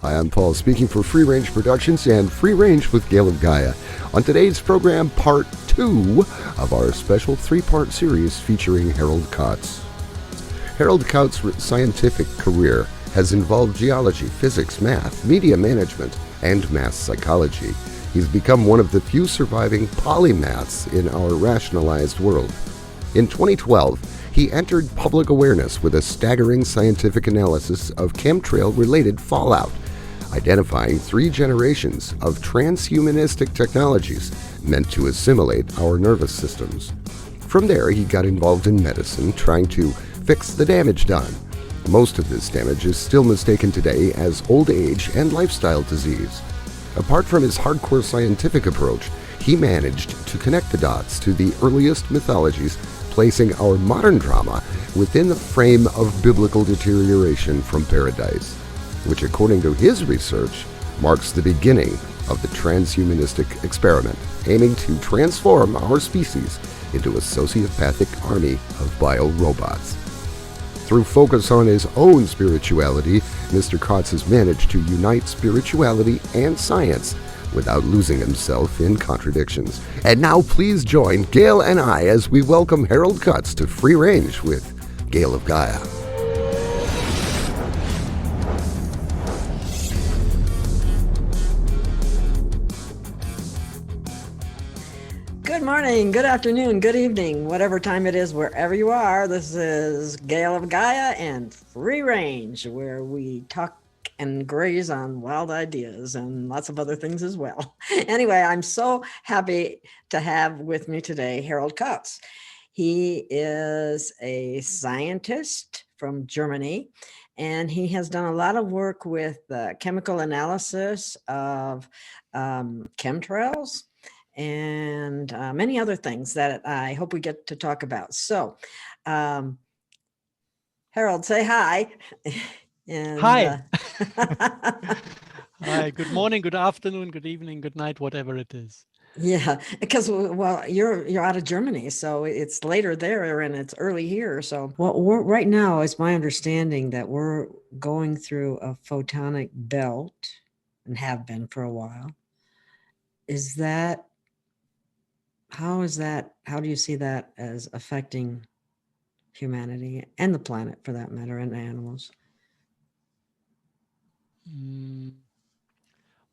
Hi, I'm Paul, speaking for Free Range Productions and Free Range with Gail of Gaia. On today's program, part 2 of our special 3-part series featuring Harald Kautz. Harald Kautz's scientific career has involved geology, physics, math, media management, and mass psychology. He's become one of the few surviving polymaths in our rationalized world. In 2012, he entered public awareness with a staggering scientific analysis of chemtrail-related fallout, identifying 3 generations of transhumanistic technologies meant to assimilate our nervous systems. From there, he got involved in medicine, trying to fix the damage done. Most of this damage is still mistaken today as old age and lifestyle disease. Apart from his hardcore scientific approach, he managed to connect the dots to the earliest mythologies, placing our modern drama within the frame of biblical deterioration from paradise, which, according to his research, marks the beginning of the transhumanistic experiment, aiming to transform our species into a sociopathic army of bio-robots. Through focus on his own spirituality, Mr. Kautz has managed to unite spirituality and science without losing himself in contradictions. And now please join Gail and I as we welcome Harald Kautz to Free Range with Gail of Gaia. Good morning, good afternoon, good evening, whatever time it is, wherever you are. This is Gail of Gaia and Free Range, where we talk and graze on wild ideas and lots of other things as well. Anyway, I'm so happy to have with me today Harald Kautz. He is a scientist from Germany, and he has done a lot of work with chemical analysis of chemtrails and many other things that I hope we get to talk about. So, Harald, say hi. And, hi. Hi, good morning, good afternoon, good evening, good night, whatever it is. Yeah, because, well, you're out of Germany, so it's later there and it's early here. So, well, right now, it's my understanding that we're going through a photonic belt and have been for a while. How do you see that as affecting humanity and the planet, for that matter, and animals?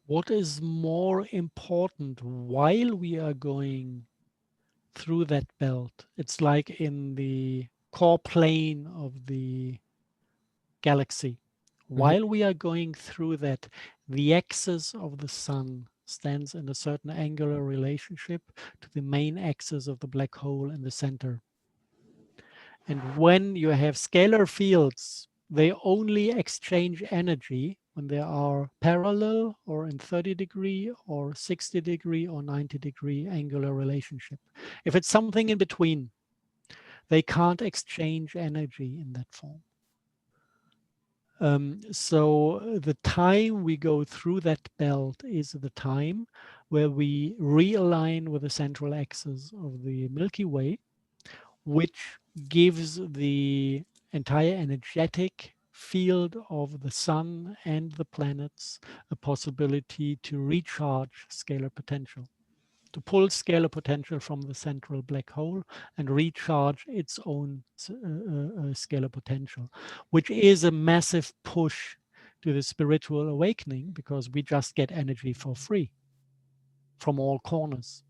What is more important while we are going through that belt? It's like in the core plane of the galaxy. While we are going through that, the axis of the sun stands in a certain angular relationship to the main axis of the black hole in the center. And when you have scalar fields, they only exchange energy when they are parallel or in 30-degree or 60-degree or 90-degree angular relationship. If it's something in between, they can't exchange energy in that form. So the time we go through that belt is the time where we realign with the central axis of the Milky Way, which gives the entire energetic field of the sun and the planets a possibility to recharge scalar potential, to pull scalar potential from the central black hole and recharge its own scalar potential, which is a massive push to the spiritual awakening, because we just get energy for free from all corners.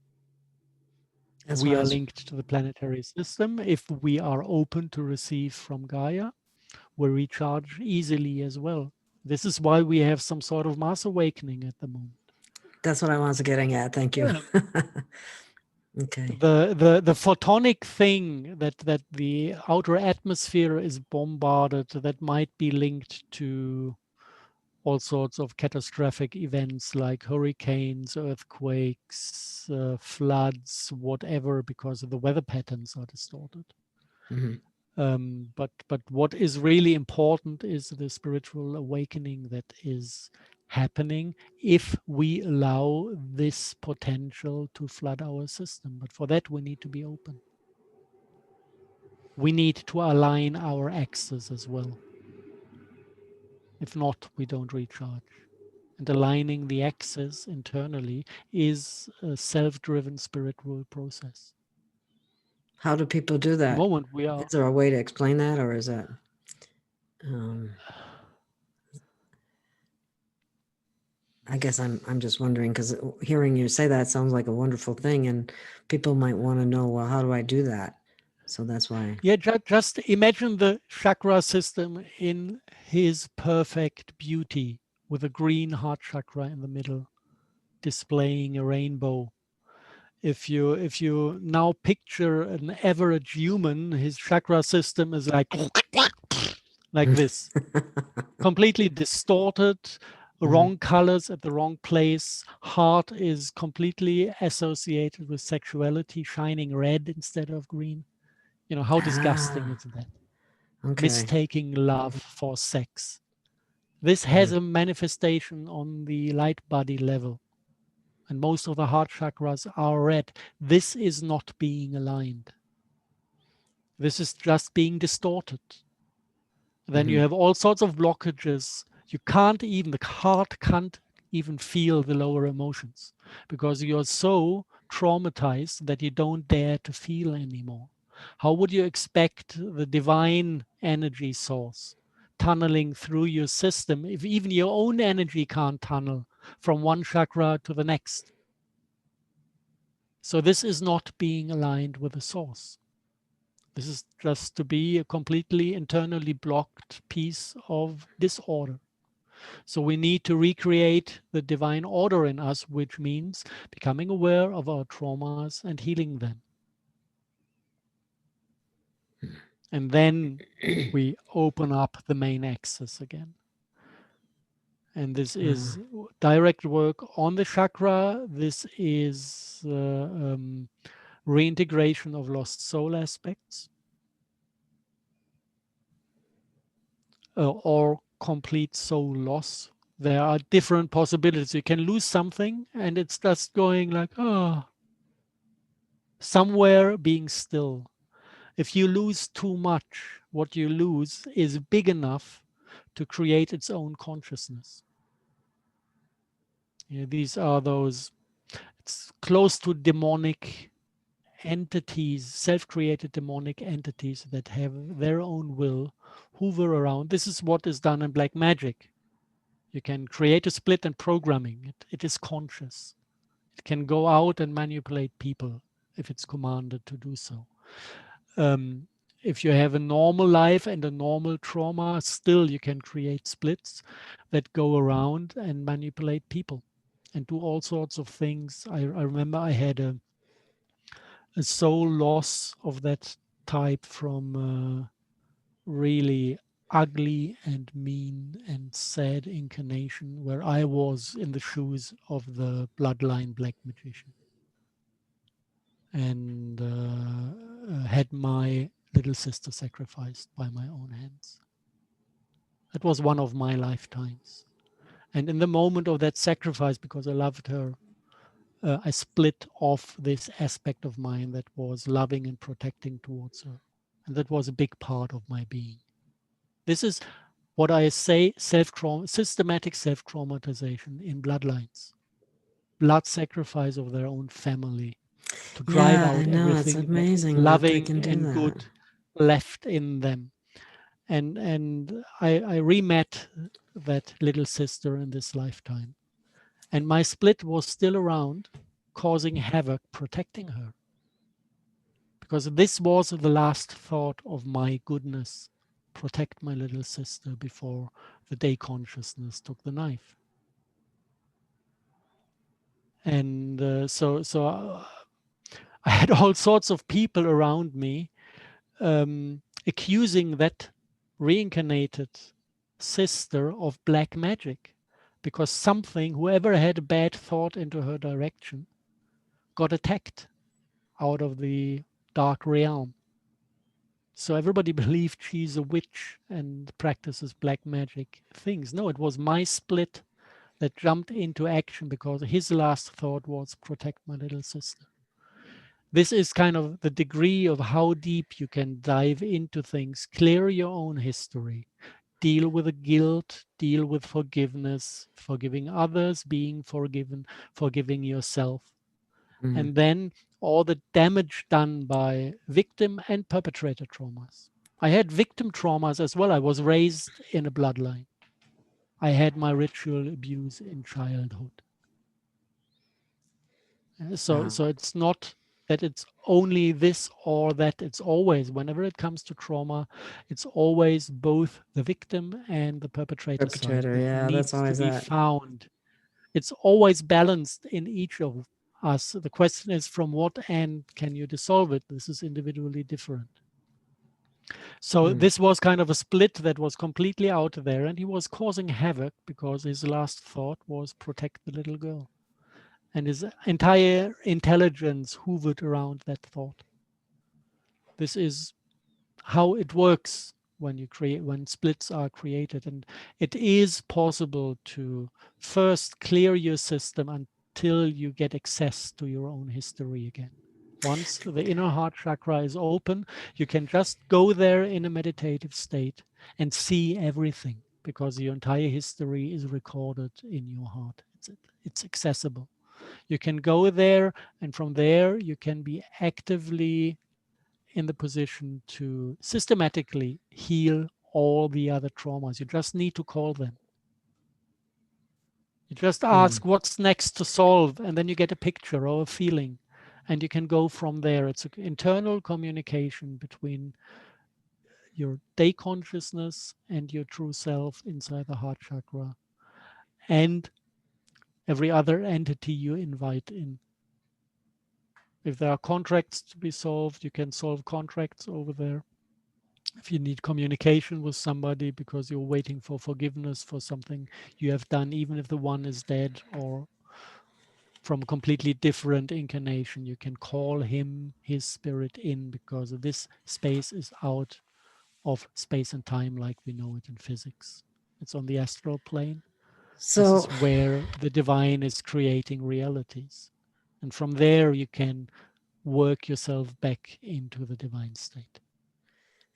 We are linked to the planetary system. If we are open to receive from Gaia, we recharge easily as well. This is why we have some sort of mass awakening at the moment. That's what I was getting at. Thank you. Okay. The photonic thing that the outer atmosphere is bombarded, that might be linked to all sorts of catastrophic events like hurricanes, earthquakes, floods, whatever, because the weather patterns are distorted. But what is really important is the spiritual awakening that is happening if we allow this potential to flood our system. But for that, we need to be open. We need to align our axes as well. If not, we don't recharge. And aligning the axis internally is a self-driven spiritual process. How do people do The that? moment we are, Is there a way to explain that, or is that? I guess I'm just wondering, because hearing you say that sounds like a wonderful thing, and people might want to know, well, how do I do that? So that's why. yeah, just imagine the chakra system in his perfect beauty, with a green heart chakra in the middle, displaying a rainbow. If you now picture an average human, his chakra system is like this, completely distorted, wrong colors at the wrong place. Heart is completely associated with sexuality, shining red instead of green. You know, how disgusting is that? Okay. Mistaking love for sex. This has a manifestation on the light body level. And most of the heart chakras are red. This is not being aligned. This is just being distorted. Then you have all sorts of blockages. You can't even, the heart can't even feel the lower emotions because you're so traumatized that you don't dare to feel anymore. How would you expect the divine energy source tunneling through your system if even your own energy can't tunnel from one chakra to the next? So this is not being aligned with the source. This is just to be a completely internally blocked piece of disorder. So we need to recreate the divine order in us, which means becoming aware of our traumas and healing them. And then we open up the main axis again. And this is direct work on the chakra. This is reintegration of lost soul aspects. Or complete soul loss. There are different possibilities. You can lose something and it's just going like, oh, somewhere being still. If you lose too much, what you lose is big enough to create its own consciousness. These are those, it's close to demonic entities, self-created demonic entities that have their own will, hover around. This is what is done in black magic. You can create a split and programming it. It is conscious. It can go out and manipulate people if it's commanded to do so. If you have a normal life and a normal trauma, still you can create splits that go around and manipulate people and do all sorts of things. I remember I had a soul loss of that type from really ugly and mean and sad incarnation where I was in the shoes of the bloodline black magician and had my little sister sacrificed by my own hands. That was one of my lifetimes. And in the moment of that sacrifice, because I loved her, I split off this aspect of mine that was loving and protecting towards her. And that was a big part of my being. This is what I say, systematic self-traumatization in bloodlines. Blood sacrifice of their own family to drive out everything amazing loving that and good left in them. And I re-met that little sister in this lifetime. And my split was still around, causing havoc, protecting her. Because this was the last thought of my goodness. Protect my little sister before the day consciousness took the knife. And so I had all sorts of people around me accusing that reincarnated sister of black magic because something, whoever had a bad thought into her direction, got attacked out of the dark realm. So everybody believed she's a witch and practices black magic things. No, it was my split that jumped into action because his last thought was protect my little sister. This is kind of the degree of how deep you can dive into things, clear your own history, deal with the guilt, deal with forgiveness, forgiving others, being forgiven, forgiving yourself. And then all the damage done by victim and perpetrator traumas. I had victim traumas as well. I was raised in a bloodline. I had my ritual abuse in childhood. So it's not that it's only this or that. It's always, whenever it comes to trauma, it's always both the victim and the perpetrator side that Yeah, that's needs to always be that. found. It's always balanced in each of us. The question is, from what end can you dissolve it? This is individually different. So this was kind of a split that was completely out there, and he was causing havoc because his last thought was protect the little girl. And his entire intelligence hovered around that thought. This is how it works when splits are created. And it is possible to first clear your system until you get access to your own history again. Once the inner heart chakra is open, you can just go there in a meditative state and see everything, because your entire history is recorded in your heart. It's accessible. You can go there, and from there you can be actively in the position to systematically heal all the other traumas. You just need to call them. You just ask what's next to solve, and then you get a picture or a feeling, and you can go from there. It's an internal communication between your day consciousness and your true self inside the heart chakra, and every other entity you invite in. If there are contracts to be solved, you can solve contracts over there. If you need communication with somebody because you're waiting for forgiveness for something you have done, even if the one is dead or from a completely different incarnation, you can call him, his spirit in, because this space is out of space and time like we know it in physics. It's on the astral plane. So this is where the divine is creating realities. And from there, you can work yourself back into the divine state.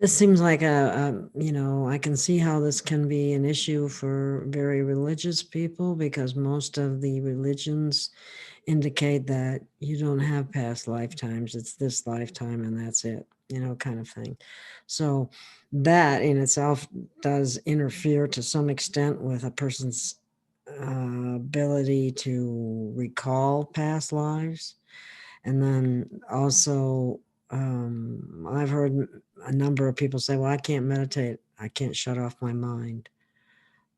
this seems like I can see how this can be an issue for very religious people, because most of the religions indicate that you don't have past lifetimes. It's this lifetime and that's it, kind of thing. So that in itself does interfere to some extent with a person's ability to recall past lives. And then also, I've heard a number of people say, well, I can't meditate. I can't shut off my mind.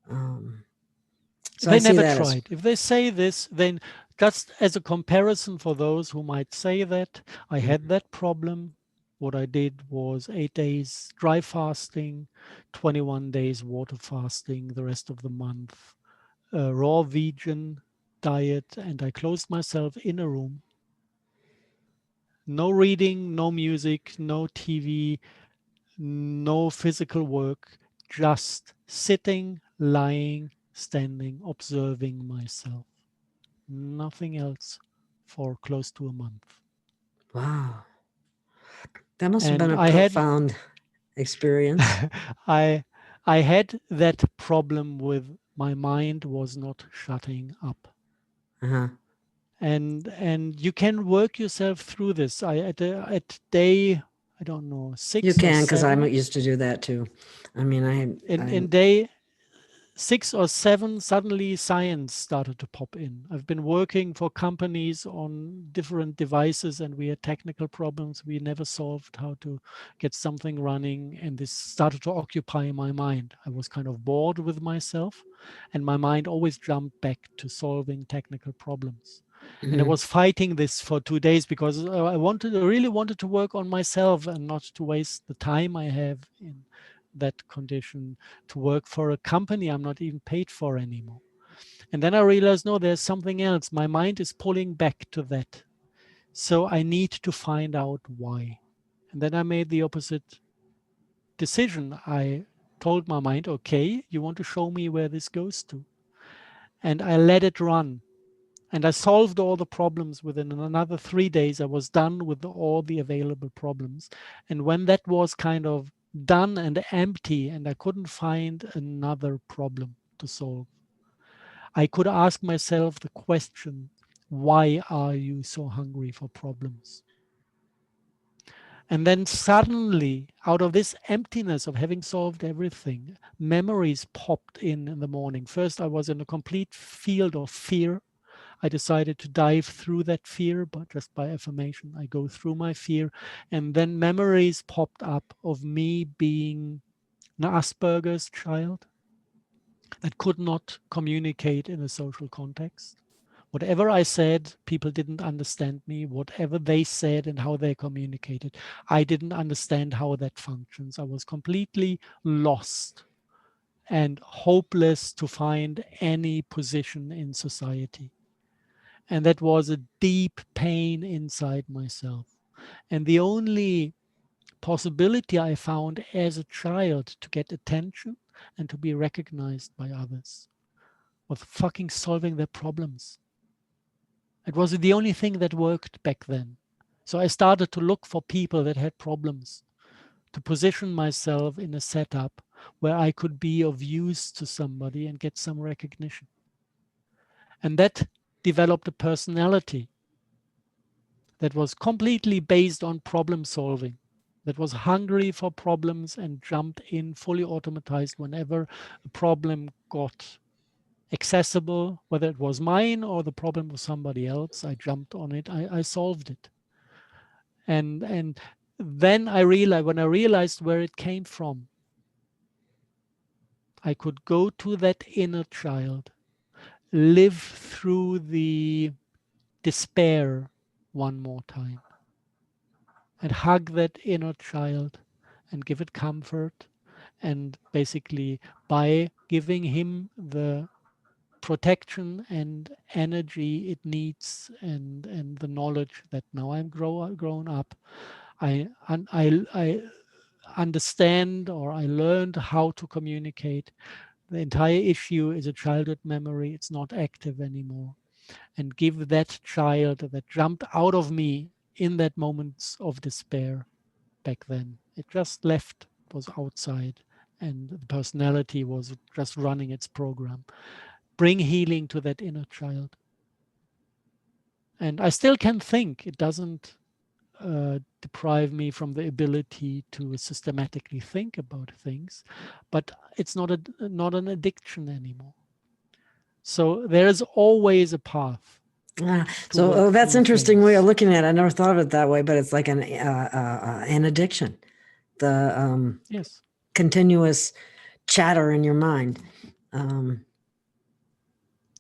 So they I see never that tried. If they say this, then just as a comparison for those who might say that, I had that problem. What I did was 8 days dry fasting, 21 days water fasting, the rest of the month, raw vegan diet, and I closed myself in a room. No reading, no music, no TV, no physical work, just sitting, lying, standing, observing myself. Nothing else for close to a month. Wow. That must have been And a I had profound experience. I had that problem with my mind was not shutting up. Uh-huh. And you can work yourself through this. At day, I don't know, 6 You or can, because I 7. used to do that too. I mean, In day 6 or 7, suddenly science started to pop in. I've been working for companies on different devices, and we had technical problems. We never solved how to get something running, and this started to occupy my mind. I was kind of bored with myself, and my mind always jumped back to solving technical problems. And I was fighting this for 2 days because I really wanted to work on myself and not to waste the time I have in that condition to work for a company I'm not even paid for anymore. And then I realized, no, there's something else. My mind is pulling back to that. So I need to find out why. And then I made the opposite decision. I told my mind, okay, you want to show me where this goes to. And I let it run. And I solved all the problems within another 3 days. I was done with all the available problems. And when that was kind of done and empty, and I couldn't find another problem to solve. I could ask myself the question, why are you so hungry for problems? And then suddenly, out of this emptiness of having solved everything, memories popped in the morning. First, I was in a complete field of fear. I decided to dive through that fear, but just by affirmation, I go through my fear. And then memories popped up of me being an Asperger's child that could not communicate in a social context. Whatever I said, people didn't understand me. Whatever they said and how they communicated, I didn't understand how that functions. I was completely lost and hopeless to find any position in society. And that was a deep pain inside myself. And the only possibility I found as a child to get attention and to be recognized by others was fucking solving their problems. It was the only thing that worked back then. So I started to look for people that had problems, to position myself in a setup where I could be of use to somebody and get some recognition. And that developed a personality that was completely based on problem solving, that was hungry for problems and jumped in fully automatized whenever a problem got accessible, whether it was mine or the problem was somebody else. I jumped on it, I solved it. And then I realized, when I realized where it came from, I could go to that inner child, live through the despair one more time, and hug that inner child and give it comfort. And basically, by giving him the protection and energy it needs, and the knowledge that now I'm grown up, I understand, or I learned how to communicate. The entire issue is a childhood memory. It's not active anymore. And give that child that jumped out of me in that moments of despair back then. It just left, was outside, and the personality was just running its program. Bring healing to that inner child. And I still can think. It doesn't deprive me from the ability to systematically think about things, but it's not an addiction anymore. So there is always a path. So that's interesting way of looking at it. I never thought of it that way, but it's like an addiction. The yes, continuous chatter in your mind.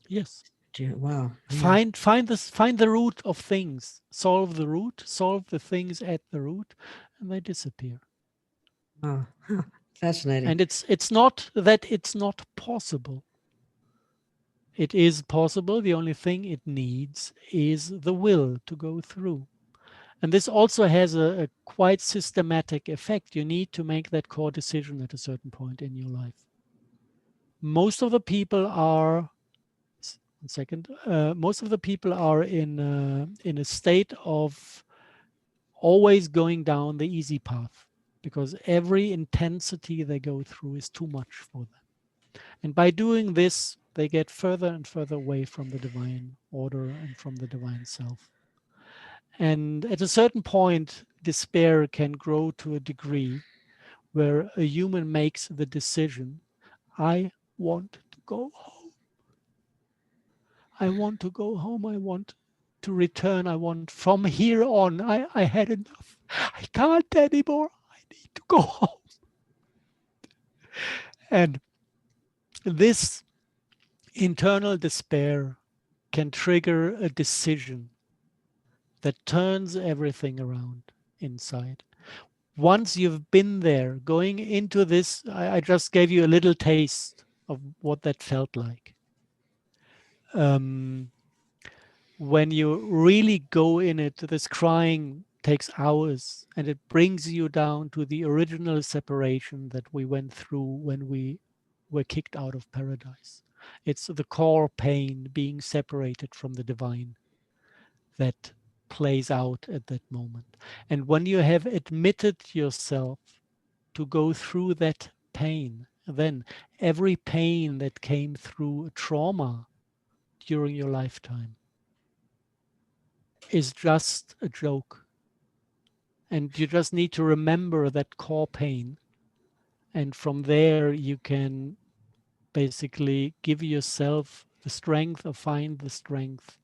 Yes. Wow. Yeah. Find the root of things. Solve the root. Solve the things at the root, and they disappear. Oh, fascinating. And it's not that it's not possible. It is possible. The only thing it needs is the will to go through. And this also has a quite systematic effect. You need to make that core decision at a certain point in your life. Most of the people are most of the people are in a state of always going down the easy path, because every intensity they go through is too much for them. And by doing this, they get further and further away from the divine order and from the divine self. And at a certain point, despair can grow to a degree where a human makes the decision, I want to go home. I want to go home. I want to return. I want, from here on, I had enough. I can't anymore. I need to go home. And this internal despair can trigger a decision that turns everything around inside. Once you've been there, going into this, I just gave you a little taste of what that felt like. When you really go in it, this crying takes hours, and it brings you down to the original separation that we went through when we were kicked out of paradise. It's the core pain, being separated from the divine, that plays out at that moment. And when you have admitted yourself to go through that pain, then every pain that came through trauma during your lifetime is just a joke. And you just need to remember that core pain. And from there, you can basically give yourself the strength, or find the strength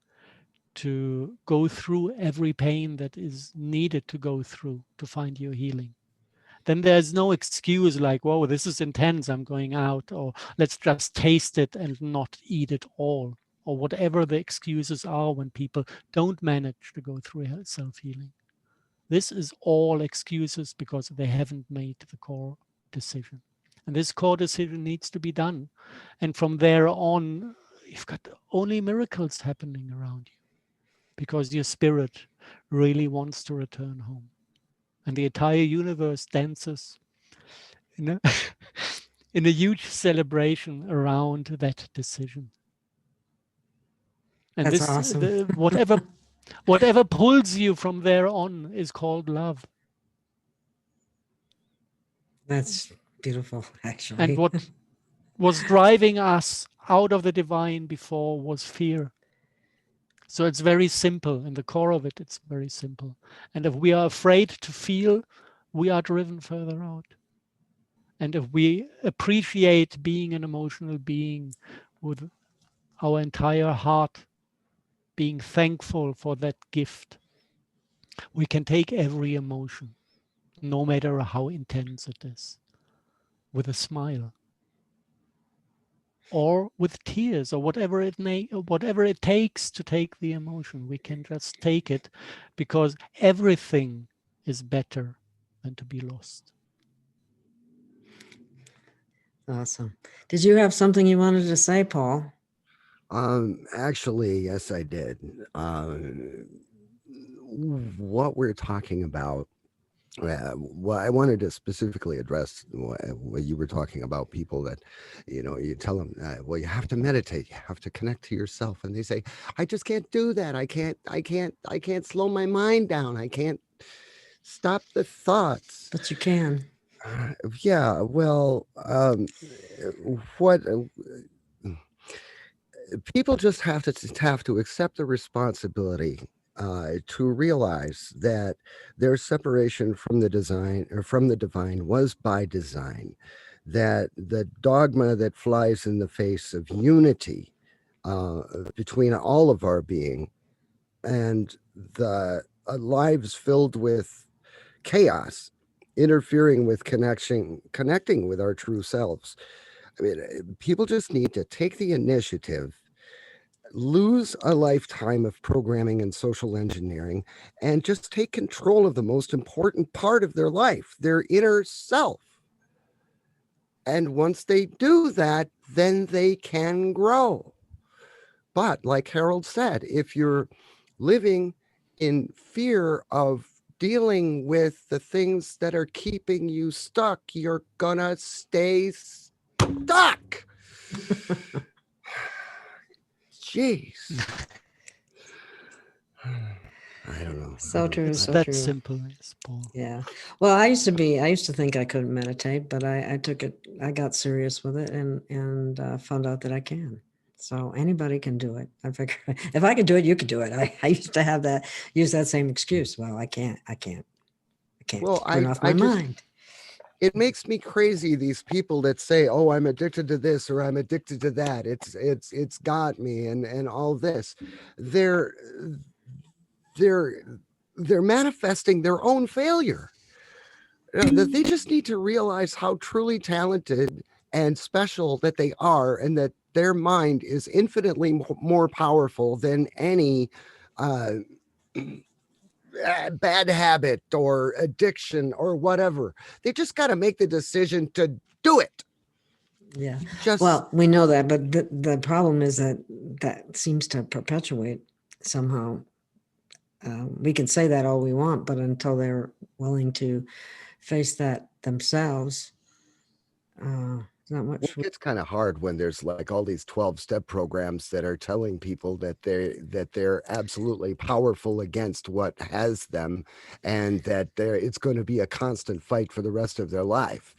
to go through every pain that is needed to go through to find your healing. Then there's no excuse like, whoa, this is intense, I'm going out, or let's just taste it and not eat it all, or whatever the excuses are when people don't manage to go through self-healing. This is all excuses because they haven't made the core decision. And this core decision needs to be done. And from there on, you've got only miracles happening around you, because your spirit really wants to return home. And the entire universe dances in a, in a huge celebration around that decision. And That's this, awesome. whatever pulls you from there on is called love. That's beautiful, actually. And what was driving us out of the divine before was fear. So it's very simple. In the core of it, it's very simple. And if we are afraid to feel, we are driven further out. And if we appreciate being an emotional being with our entire heart, being thankful for that gift, we can take every emotion, no matter how intense it is, with a smile, or with tears, or whatever it takes to take the emotion. We can just take it, because everything is better than to be lost. Awesome. Did you have something you wanted to say, Paul? Actually, yes, I did. What we're talking about, well, I wanted to specifically address what you were talking about. People that, you tell them, well, you have to meditate, you have to connect to yourself, and they say, I just can't do that. I can't slow my mind down. I can't stop the thoughts. But you can. Yeah. Well, what? People just have to accept the responsibility to realize that their separation from the design, or from the divine, was by design. That the dogma that flies in the face of unity between all of our being, and the lives filled with chaos, interfering with connecting with our true selves. I mean, people just need to take the initiative, lose a lifetime of programming and social engineering, and just take control of the most important part of their life, their inner self. And once they do that, then they can grow. But like Harald said, if you're living in fear of dealing with the things that are keeping you stuck, you're gonna stay stuck. Jeez. I don't know. So true. It's So that true. simple, Paul. Yeah. Well, I used to think I couldn't meditate, but I got serious with it, and found out that I can. So anybody can do it. I figure if I can do it, you can do it. I used to use that same excuse. Well, I can't Well, turn off my mind. It makes me crazy, these people that say, oh, I'm addicted to this, or I'm addicted to that. It's got me, and all this. They're manifesting their own failure. That they just need to realize how truly talented and special that they are, and that their mind is infinitely more powerful than any bad habit or addiction or whatever. They just got to make the decision to do it. Yeah. Well, we know that, but the problem is that seems to perpetuate somehow. We can say that all we want, but until they're willing to face that themselves, Not Well, much. it gets kind of hard when there's like all these 12-step programs that are telling people that they're absolutely powerful against what has them, and that it's going to be a constant fight for the rest of their life.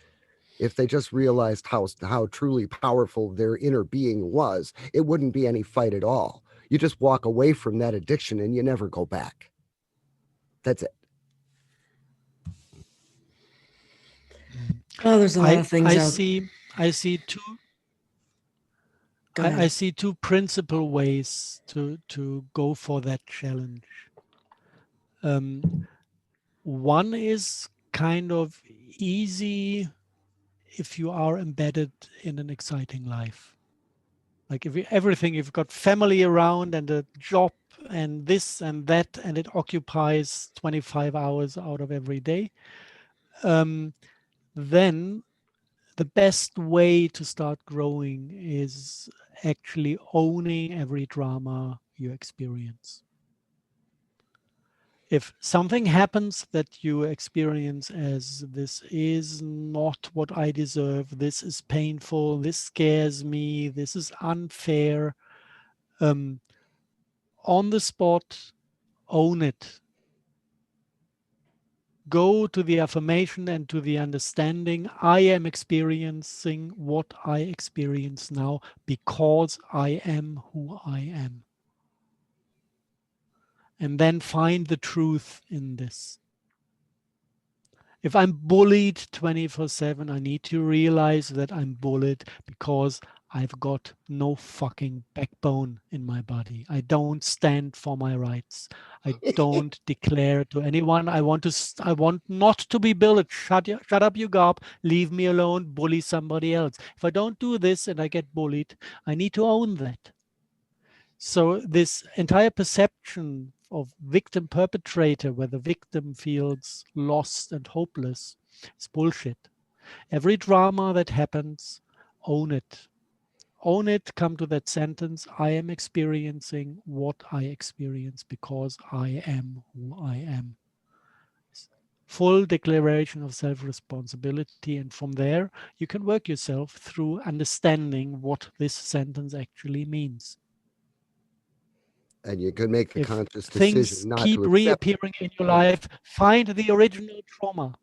If they just realized how truly powerful their inner being was, it wouldn't be any fight at all. You just walk away from that addiction and you never go back. That's it. Oh, there's a lot I of things I out. see I see two Go I ahead. see two principal ways to go for that challenge. Um, one is kind of easy if you are embedded in an exciting life. Like if everything, you've got family around and a job and this and that, and it occupies 25 hours out of every day, then the best way to start growing is actually owning every drama you experience. If something happens that you experience as this is not what I deserve, this is painful, this scares me, this is unfair, on the spot, own it. Go to the affirmation and to the understanding. I am experiencing what I experience now because I am who I am. And then find the truth in this. If I'm bullied 24/7, I need to realize that I'm bullied because I've got no fucking backbone in my body. I don't stand for my rights. I don't declare to anyone. I want not to be bullied. Shut up, you gob. Leave me alone. Bully somebody else. If I don't do this and I get bullied, I need to own that. So this entire perception of victim perpetrator, where the victim feels lost and hopeless, is bullshit. Every drama that happens, own it. Own it, come to that sentence, I am experiencing what I experience because I am who I am. Full declaration of self-responsibility, and from there you can work yourself through understanding what this sentence actually means. And you can make the If conscious things decision not keep to accept. reappearing in your life, find the original trauma.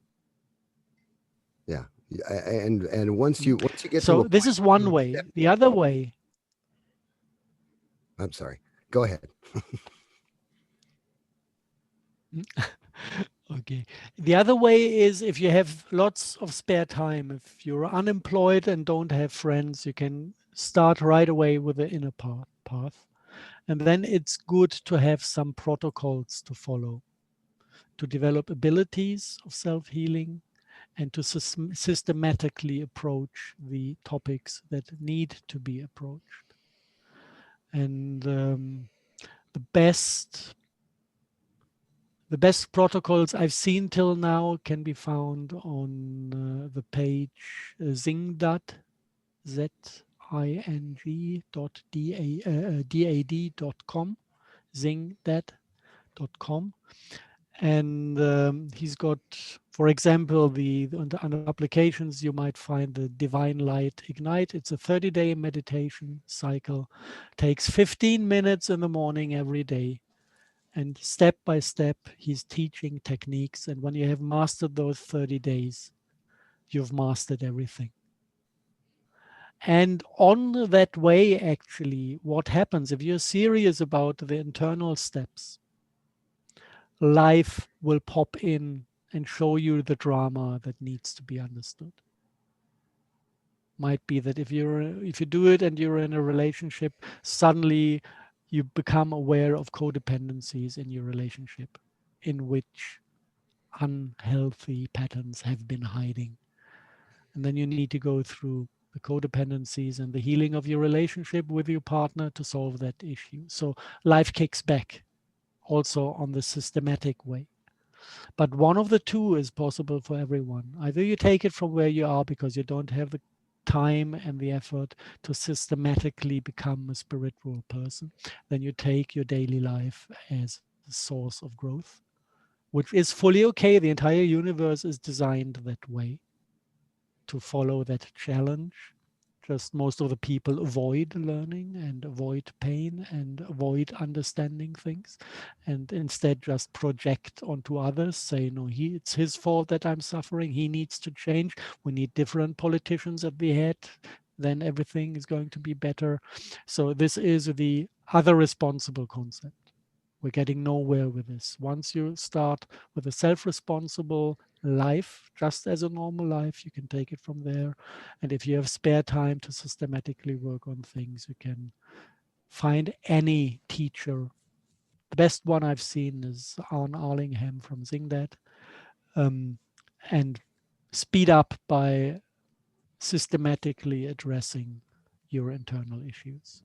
Yeah. And once you get to a So this point is where you one way. accept, The other way, I'm sorry. Go ahead. okay. The other way is if you have lots of spare time, if you're unemployed and don't have friends, you can start right away with the inner path. And then it's good to have some protocols to follow, to develop abilities of self-healing, and to systematically approach the topics that need to be approached. And the best protocols I've seen till now can be found on the page zingdad, zing.dad.com, zingdad.com. And he's got, for example, under applications, you might find the Divine Light Ignite. It's a 30-day meditation cycle. Takes 15 minutes in the morning every day. And step by step, he's teaching techniques. And when you have mastered those 30 days, you've mastered everything. And on that way, actually, what happens if you're serious about the internal steps, life will pop in and show you the drama that needs to be understood. Might be that if you do it and you're in a relationship, suddenly you become aware of codependencies in your relationship in which unhealthy patterns have been hiding. And then you need to go through the codependencies and the healing of your relationship with your partner to solve that issue. So life kicks back also on the systematic way. But one of the two is possible for everyone. Either you take it from where you are because you don't have the time and the effort to systematically become a spiritual person, then you take your daily life as a source of growth, which is fully okay. The entire universe is designed that way, to follow that challenge. just most of the people avoid learning and avoid pain and avoid understanding things, and instead just project onto others, say, no, it's his fault that I'm suffering, he needs to change, we need different politicians at the head, then everything is going to be better. So this is the other responsible concept. We're getting nowhere with this. Once you start with a self-responsible life, just as a normal life, you can take it from there. And if you have spare time to systematically work on things, you can find any teacher. The best one I've seen is Arne Arlingham from Zingdat, and speed up by systematically addressing your internal issues.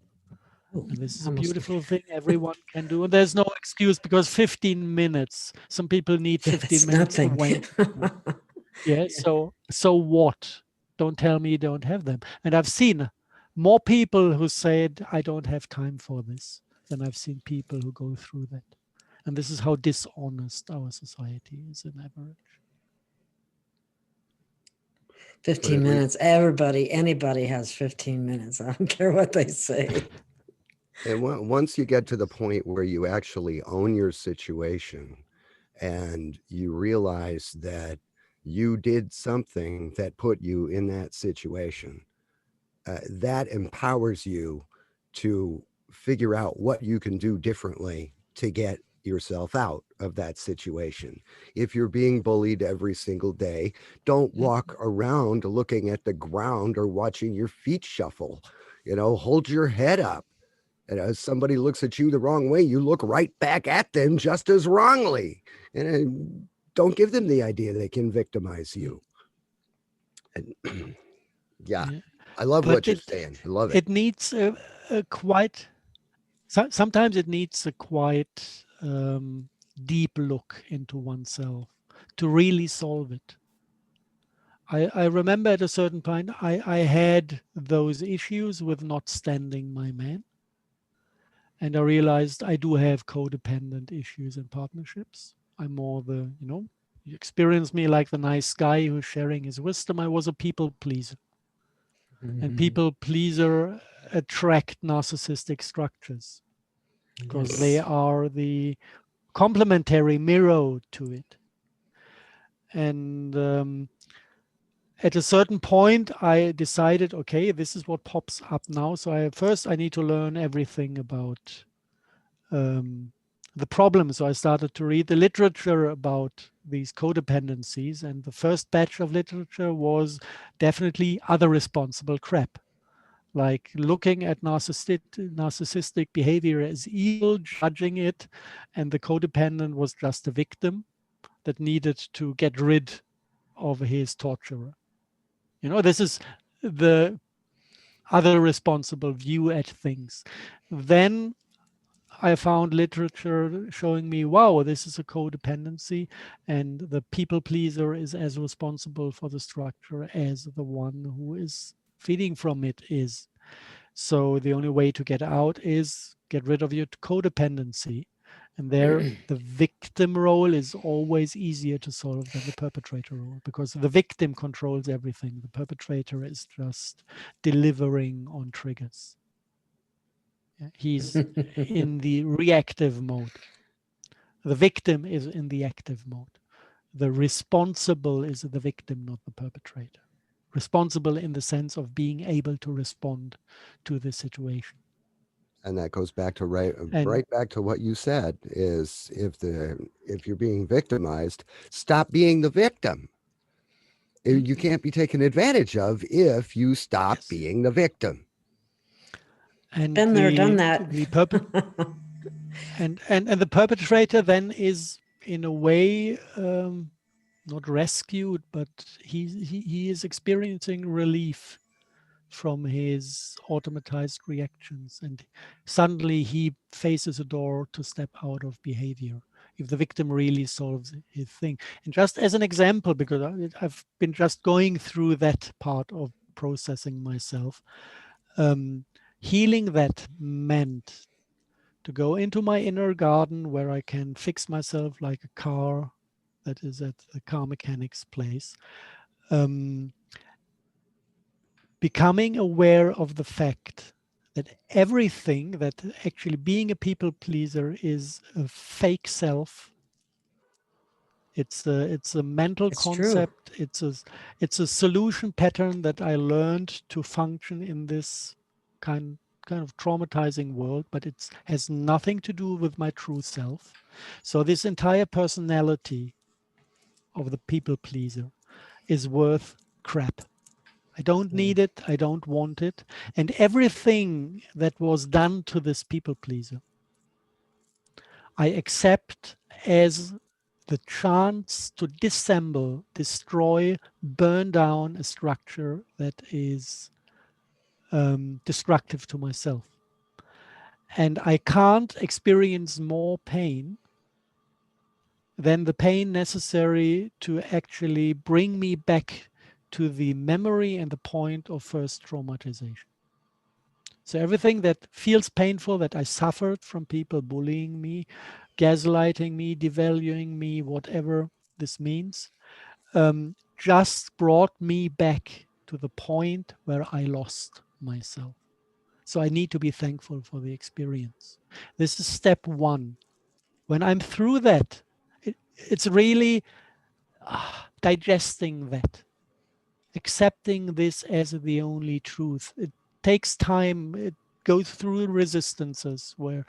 And this is a beautiful thing everyone can do. And there's no excuse, because 15 minutes, some people need 15 minutes nothing. when. Yeah, so what? Don't tell me you don't have them. And I've seen more people who said, I don't have time for this, than I've seen people who go through that. And this is how dishonest our society is in average. 15 minutes. Anybody has 15 minutes. I don't care what they say. And once you get to the point where you actually own your situation and you realize that you did something that put you in that situation, that empowers you to figure out what you can do differently to get yourself out of that situation. If you're being bullied every single day, don't walk around looking at the ground or watching your feet shuffle. Hold your head up. And as somebody looks at you the wrong way, you look right back at them just as wrongly. And don't give them the idea they can victimize you. And yeah, I love what you're saying. I love it. It needs a quite, sometimes it needs a quite deep look into oneself to really solve it. I remember at a certain point, I had those issues with not standing my man. And I realized I do have codependent issues in partnerships. I'm more you experience me like the nice guy who's sharing his wisdom. I was a people pleaser. And people pleaser attract narcissistic structures because they are the complementary mirror to it. And at a certain point, I decided, okay, this is what pops up now. So I need to learn everything about the problem. So I started to read the literature about these codependencies. And the first batch of literature was definitely other responsible crap, like looking at narcissistic behavior as evil, judging it, and the codependent was just a victim that needed to get rid of his torturer. This is the other responsible view at things. Then I found literature showing me, wow, this is a codependency, and the people pleaser is as responsible for the structure as the one who is feeding from it is. So the only way to get out is get rid of your codependency. And there, the victim role is always easier to solve than the perpetrator role, because the victim controls everything. The perpetrator is just delivering on triggers. He's in the reactive mode. The victim is in the active mode. The responsible is the victim, not the perpetrator. Responsible in the sense of being able to respond to the situation. And that goes back to right back to what you said, is if you're being victimized, stop being the victim. You can't be taken advantage of if you stop being the victim. And been there, done that. And the perpetrator then is in a way not rescued, but he is experiencing relief from his automatized reactions, and suddenly he faces a door to step out of behavior if the victim really solves his thing. And just as an example, because I've been just going through that part of processing myself, healing that meant to go into my inner garden where I can fix myself like a car that is at the car mechanic's place. becoming aware of the fact that everything, that actually being a people pleaser is a fake self. It's a mental It's true. concept. It's a solution pattern that I learned to function in this kind of traumatizing world, but it has nothing to do with my true self. So this entire personality of the people pleaser is worth crap. I don't need it. I don't want it. And everything that was done to this people pleaser, I accept as the chance to disassemble, destroy, burn down a structure that is destructive to myself. And I can't experience more pain than the pain necessary to actually bring me back to the memory and the point of first traumatization. So everything that feels painful, that I suffered from people bullying me, gaslighting me, devaluing me, whatever this means, just brought me back to the point where I lost myself. So I need to be thankful for the experience. This is step one. When I'm through that, it's really digesting that, accepting this as the only truth. It takes time. It goes through resistances where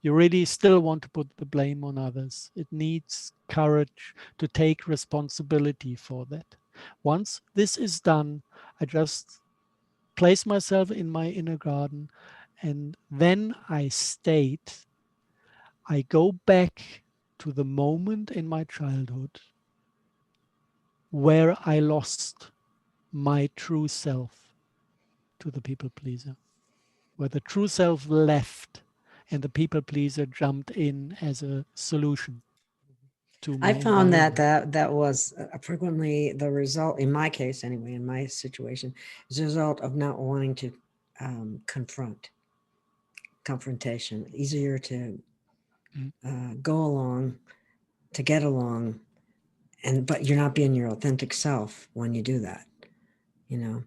you really still want to put the blame on others. It needs courage to take responsibility for that. Once this is done, I just place myself in my inner garden, and then I state, I go back to the moment in my childhood where I lost my true self to the people pleaser, where the true self left and the people pleaser jumped in as a solution to my I found that environment. that was frequently the result, in my case anyway, in my situation, is a result of not wanting to confrontation. Easier to go along, to get along, but you're not being your authentic self when you do that, you know.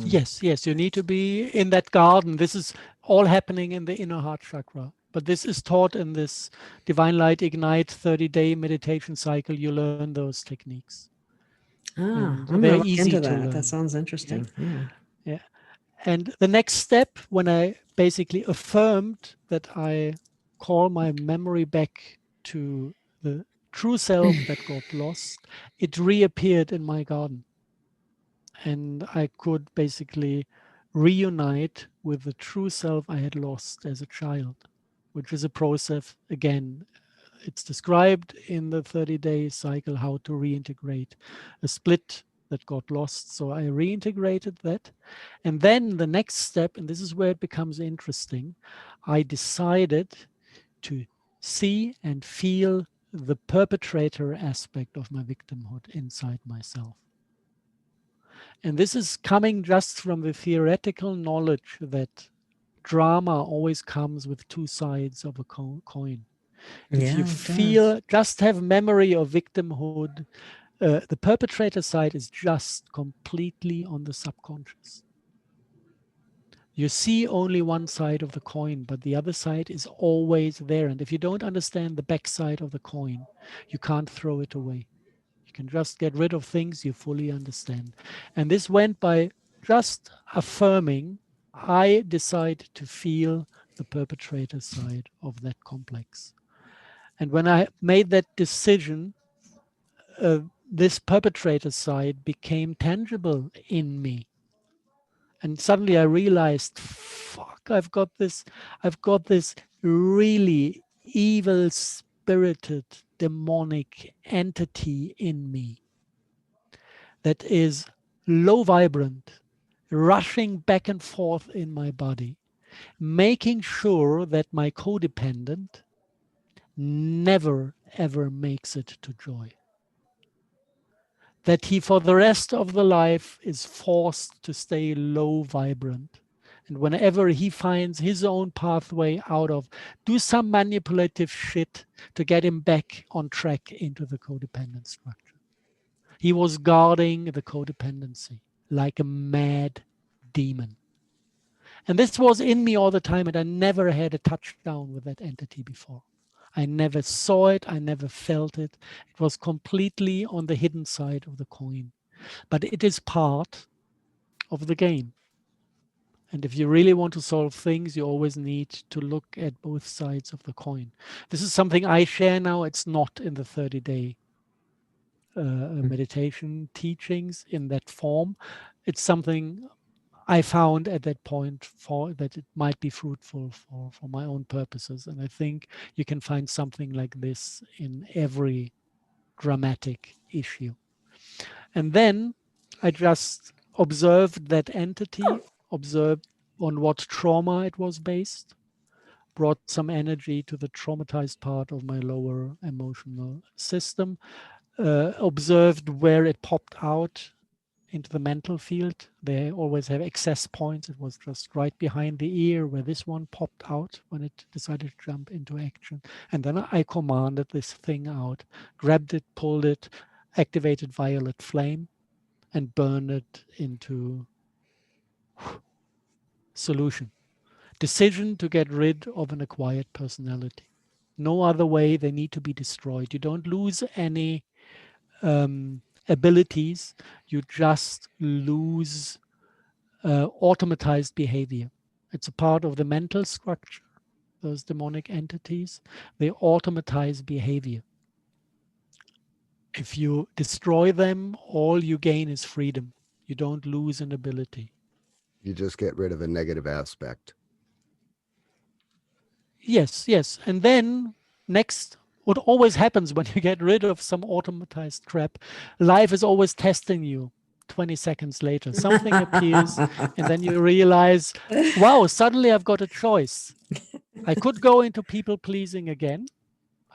Yes, you need to be in that garden. This is all happening in the inner heart chakra. But this is taught in this Divine Light Ignite 30-day meditation cycle. You learn those techniques. And I'm they're gonna look easy into to that. That learn. sounds interesting. Yeah. Yeah. And the next step, when I basically affirmed that I call my memory back to the true self that got lost, it reappeared in my garden. And I could basically reunite with the true self I had lost as a child, which is a process, again, it's described in the 30-day cycle how to reintegrate a split that got lost. So I reintegrated that. And then the next step, and this is where it becomes interesting, I decided to see and feel the perpetrator aspect of my victimhood inside myself. And this is coming just from the theoretical knowledge that drama always comes with two sides of a coin. If you Yeah, it does. just have memory of victimhood, the perpetrator side is just completely on the subconscious. You see only one side of the coin, but the other side is always there. And if you don't understand the back side of the coin, you can't throw it away. You can just get rid of things you fully understand. And this went by just affirming, I decide to feel the perpetrator side of that complex. And when I made that decision, this perpetrator side became tangible in me. And suddenly I realized, fuck, I've got this really evil spirited demonic entity in me that is low vibrant, rushing back and forth in my body, making sure that my codependent never ever makes it to joy. That he for the rest of the life is forced to stay low vibrant. And whenever he finds his own pathway out of, do some manipulative shit to get him back on track into the codependent structure. He was guarding the codependency like a mad demon. And this was in me all the time, and I never had a touchdown with that entity before. I never saw it, I never felt it. It was completely on the hidden side of the coin. But it is part of the game. And if you really want to solve things, you always need to look at both sides of the coin. This is something I share now. It's not in the 30-day meditation teachings in that form. It's something I found at that point for that it might be fruitful for my own purposes. And I think you can find something like this in every dramatic issue. And then I just observed that entity, observed on what trauma it was based, brought some energy to the traumatized part of my lower emotional system, observed where it popped out into the mental field. They always have access points. It was just right behind the ear where this one popped out when it decided to jump into action. And then I commanded this thing out, grabbed it, pulled it, activated violet flame, and burned it into solution. Decision to get rid of an acquired personality. No other way. They need to be destroyed. You don't lose any abilities, you just lose automatized behavior. It's a part of the mental structure, those demonic entities. They automatize behavior. If you destroy them, all you gain is freedom. You don't lose an ability. You just get rid of a negative aspect. Yes, yes. And then next, what always happens when you get rid of some automatized crap, life is always testing you 20 seconds later. Something appears, and then you realize, wow, suddenly I've got a choice. I could go into people pleasing again.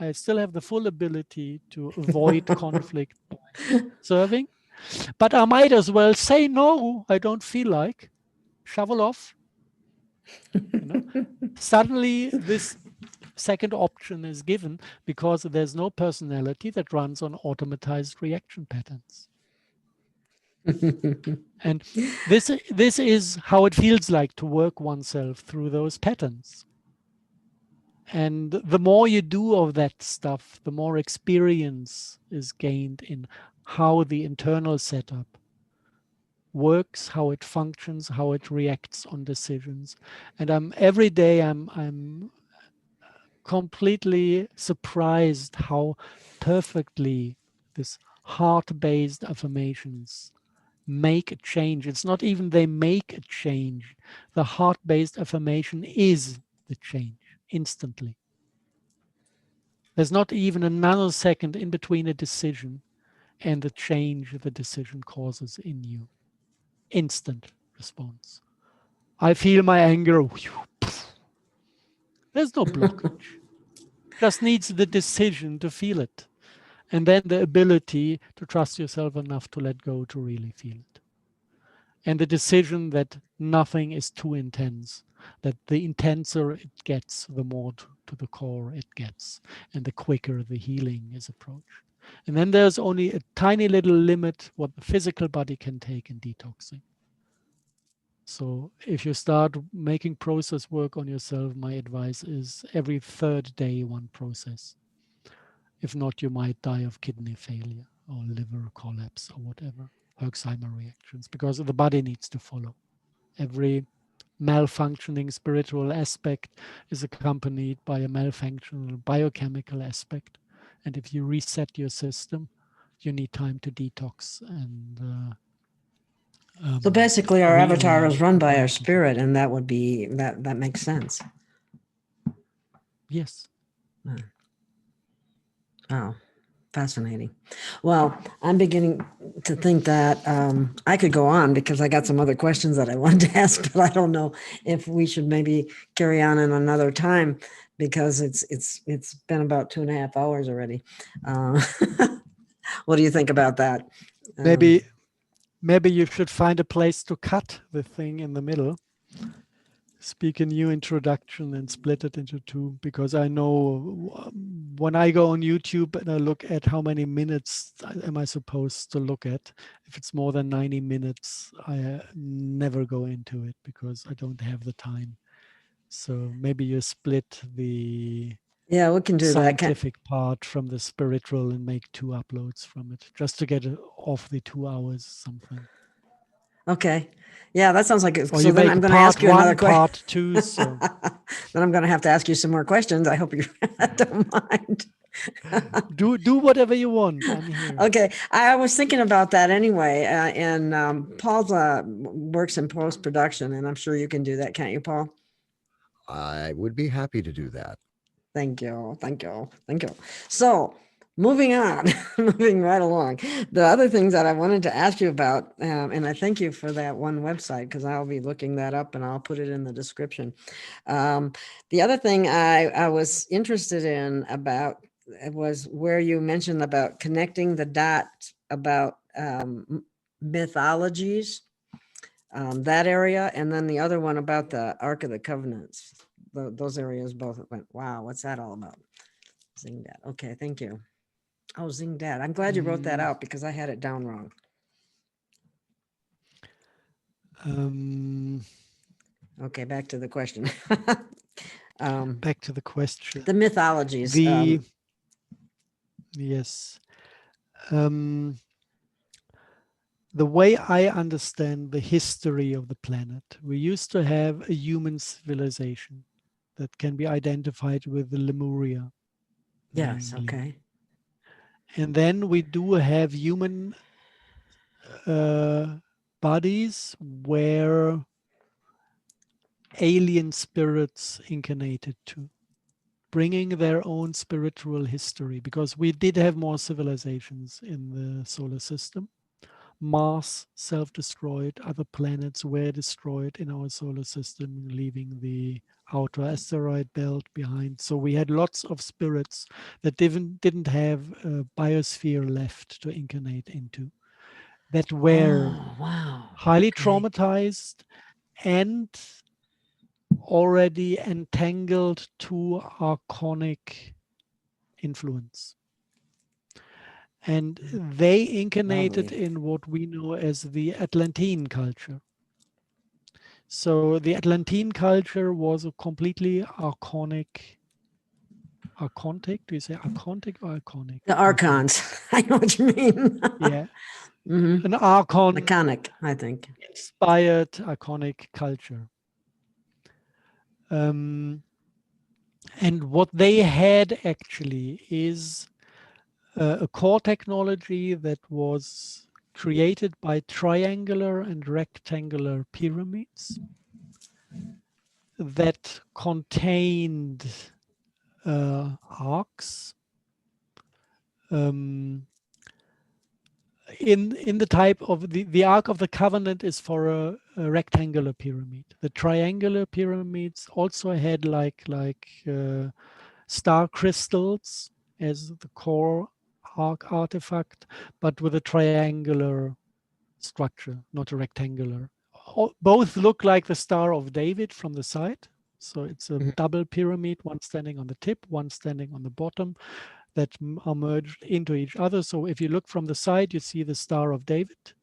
I still have the full ability to avoid conflict by serving. But I might as well say, no, I don't feel like. Shovel off. Suddenly, this second option is given because there's no personality that runs on automatized reaction patterns. And this is how it feels like to work oneself through those patterns. And the more you do of that stuff, the more experience is gained in how the internal setup works, how it functions, how it reacts on decisions. And every day I'm completely surprised how perfectly this heart-based affirmations make a change. It's not even they make a change. The heart-based affirmation is the change instantly. There's not even a nanosecond in between a decision and the change the decision causes in you. Instant response. I feel my anger. There's no blockage. Just needs the decision to feel it. And then the ability to trust yourself enough to let go to really feel it. And the decision that nothing is too intense, that the intenser it gets, the more to the core it gets, and the quicker the healing is approached. And then there's only a tiny little limit what the physical body can take in detoxing. So if you start making process work on yourself, my advice is every third day, one process. If not, you might die of kidney failure or liver collapse or whatever, Herxheimer reactions, because the body needs to follow. Every malfunctioning spiritual aspect is accompanied by a malfunctional biochemical aspect. And if you reset your system, you need time to detox. And so basically our avatar is run by our spirit, and that would be, that makes sense. Yes. Wow. Fascinating. Well, I'm beginning to think that I could go on because I got some other questions that I wanted to ask, but I don't know if we should maybe carry on in another time because it's been about 2.5 hours already. What do you think about that? Maybe you should find a place to cut the thing in the middle. speak a new introduction and split it into two, because I know when I go on YouTube and I look at how many minutes am I supposed to look at, if it's more than 90 minutes, I never go into it because I don't have the time. So maybe you split the Yeah, we can do that. scientific part from the spiritual and make two uploads from it, just to get it off the 2 hours something. Okay. Yeah, that sounds like it. Or So you then make I'm going to ask part you another one, question. part two. So Then I'm going to have to ask you some more questions. I hope you don't mind. do whatever you want. I'm here. Okay, I was thinking about that anyway. And Paul's works in post production, and I'm sure you can do that, can't you, Paul? I would be happy to do that. Thank you. Thank you. Thank you. So moving on, moving right along. The other things that I wanted to ask you about, and I thank you for that one website, because I'll be looking that up and I'll put it in the description. The other thing I was interested in about was where you mentioned about connecting the dots about mythologies, that area, and then the other one about the Ark of the Covenants. Those areas both went, wow, what's that all about? Zingdad. Okay, thank you. Oh, Zingdad. I'm glad you wrote that out because I had it down wrong. Okay, back to the question. Back to the question. The mythologies. Yes. The way I understand the history of the planet, we used to have a human civilization that can be identified with the Lemuria. Yes, mainly. okay. And then we do have human bodies where alien spirits incarnated to, bringing their own spiritual history, because we did have more civilizations in the solar system. Mars self-destroyed, other planets were destroyed in our solar system, leaving the outer asteroid belt behind. So we had lots of spirits that didn't have a biosphere left to incarnate into, that were highly traumatized and already entangled to archonic influence. And they incarnated in what we know as the Atlantean culture. So the Atlantean culture was a completely archonic. Archontic? Do you say archontic or archonic? The archons. I know what you mean. Yeah. Mm-hmm. An archon. Iconic, I think. Inspired archonic culture. And what they had actually is a core technology that was created by triangular and rectangular pyramids that contained arcs in the type of the Ark of the Covenant is for a rectangular pyramid. The triangular pyramids also had like star crystals as the core Ark artifact, but with a triangular structure, not a rectangular. Both look like the Star of David from the side. So it's a double pyramid, one standing on the tip, one standing on the bottom, that are merged into each other. So if you look from the side, you see the Star of David.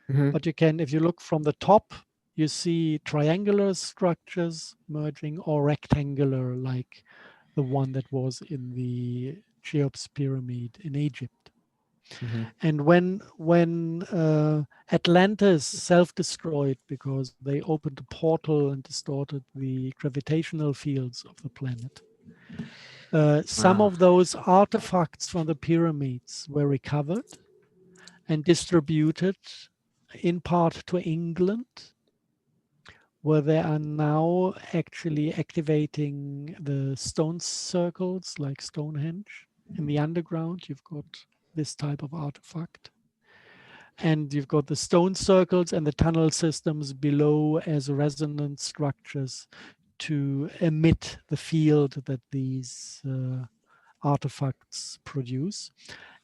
But you can, if you look from the top, you see triangular structures merging, or rectangular, like the one that was in the Cheops pyramid in Egypt. And when Atlantis self-destroyed because they opened a portal and distorted the gravitational fields of the planet, some of those artifacts from the pyramids were recovered and distributed in part to England, where they are now actually activating the stone circles like Stonehenge. In the underground, you've got this type of artifact. And you've got the stone circles and the tunnel systems below as resonant structures to emit the field that these artifacts produce.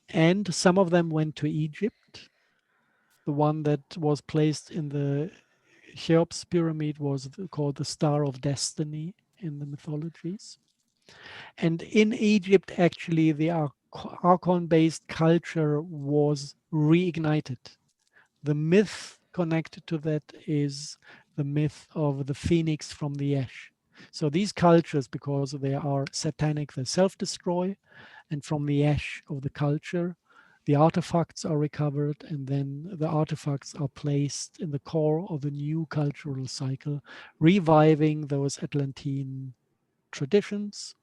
And some of them went to Egypt. The one that was placed in the Cheops pyramid was called the Star of Destiny in the mythologies. And in Egypt, actually, the Archon-based culture was reignited. The myth connected to that is the myth of the phoenix from the ash. So these cultures, because they are satanic, they self-destroy, and from the ash of the culture, the artifacts are recovered, and then the artifacts are placed in the core of a new cultural cycle, reviving those Atlantean traditions,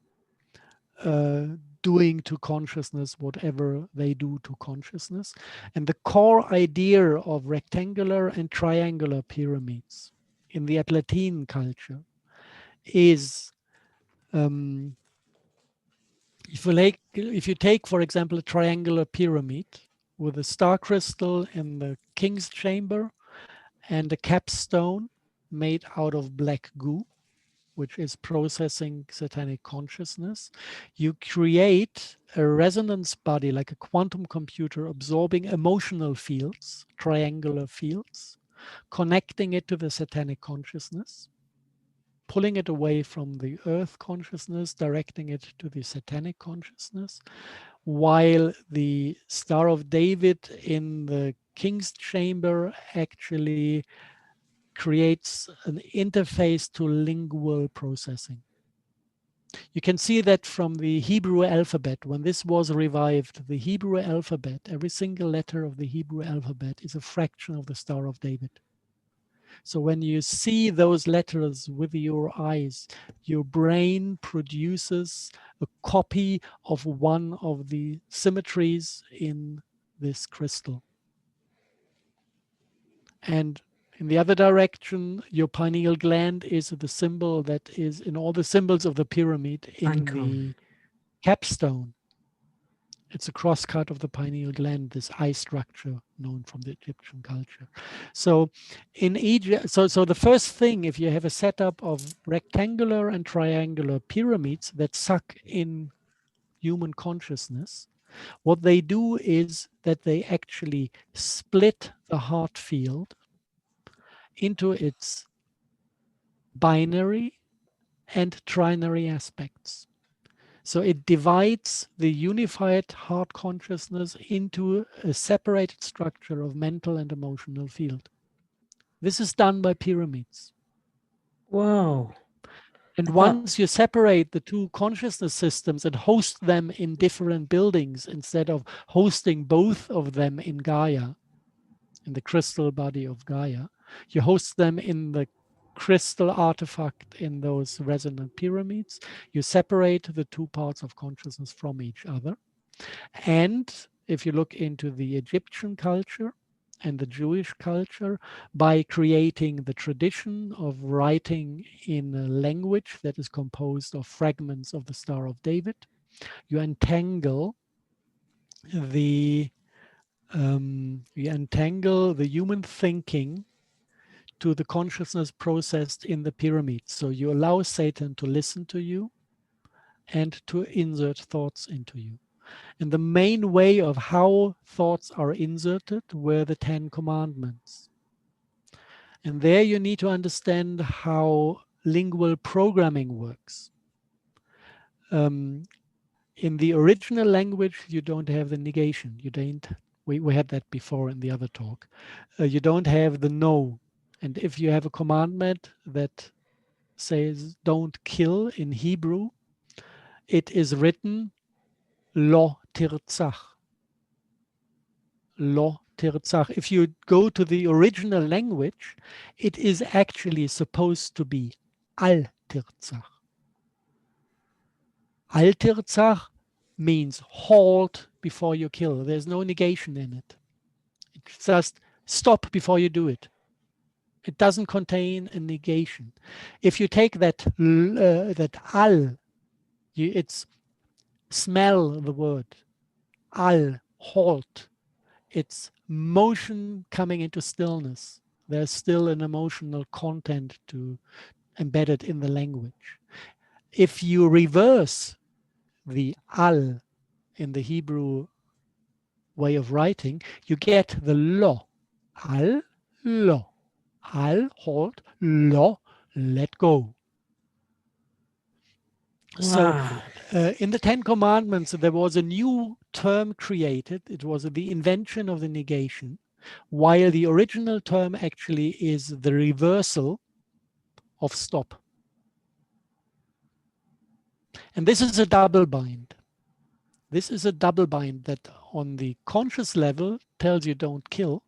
doing to consciousness whatever they do to consciousness. And the core idea of rectangular and triangular pyramids in the Atlantean culture is, if you take, for example, a triangular pyramid with a star crystal in the king's chamber and a capstone made out of black goo, which is processing satanic consciousness, you create a resonance body like a quantum computer absorbing emotional fields, triangular fields, connecting it to the satanic consciousness, pulling it away from the earth consciousness, directing it to the satanic consciousness, while the Star of David in the king's chamber actually creates an interface to lingual processing. You can see that from the Hebrew alphabet. When this was revived, the Hebrew alphabet, every single letter of the Hebrew alphabet is a fraction of the Star of David. So when you see those letters with your eyes, your brain produces a copy of one of the symmetries in this crystal. And in the other direction, your pineal gland is the symbol that is in all the symbols of the pyramid in the capstone. It's a crosscut of the pineal gland, this eye structure known from the Egyptian culture. So in Egypt, so the first thing, if you have a setup of rectangular and triangular pyramids that suck in human consciousness, what they do is that they actually split the heart field into its binary and trinary aspects. So it divides the unified heart consciousness into a separated structure of mental and emotional field. This is done by pyramids. Whoa. And once you separate the two consciousness systems and host them in different buildings instead of hosting both of them in Gaia, in the crystal body of Gaia, you host them in the crystal artifact in those resonant pyramids. You separate the two parts of consciousness from each other. And if you look into the Egyptian culture and the Jewish culture, by creating the tradition of writing in a language that is composed of fragments of the Star of David, you entangle the human thinking to the consciousness processed in the pyramid. So you allow Satan to listen to you and to insert thoughts into you. And the main way of how thoughts are inserted were the 10 commandments. And there you need to understand how lingual programming works. In the original language, you don't have the negation. You don't. We had that before in the other talk. You don't have the no. And if you have a commandment that says don't kill in Hebrew, it is written lo tirtzach. Lo tirtzach. If you go to the original language, it is actually supposed to be al tirtzach. Al tirtzach means halt before you kill. There's no negation in it. It's just stop before you do it. It doesn't contain a negation. If you take that al, it's smell the word. Al, halt. It's motion coming into stillness. There's still an emotional content embedded in the language. If you reverse the al in the Hebrew way of writing, you get the lo. Al, lo. Al, halt, lo, let go. So Wow. in the Ten Commandments, there was a new term created. It was the invention of the negation, while the original term actually is the reversal of stop. And this is a double bind. This is a double bind that on the conscious level tells you don't kill,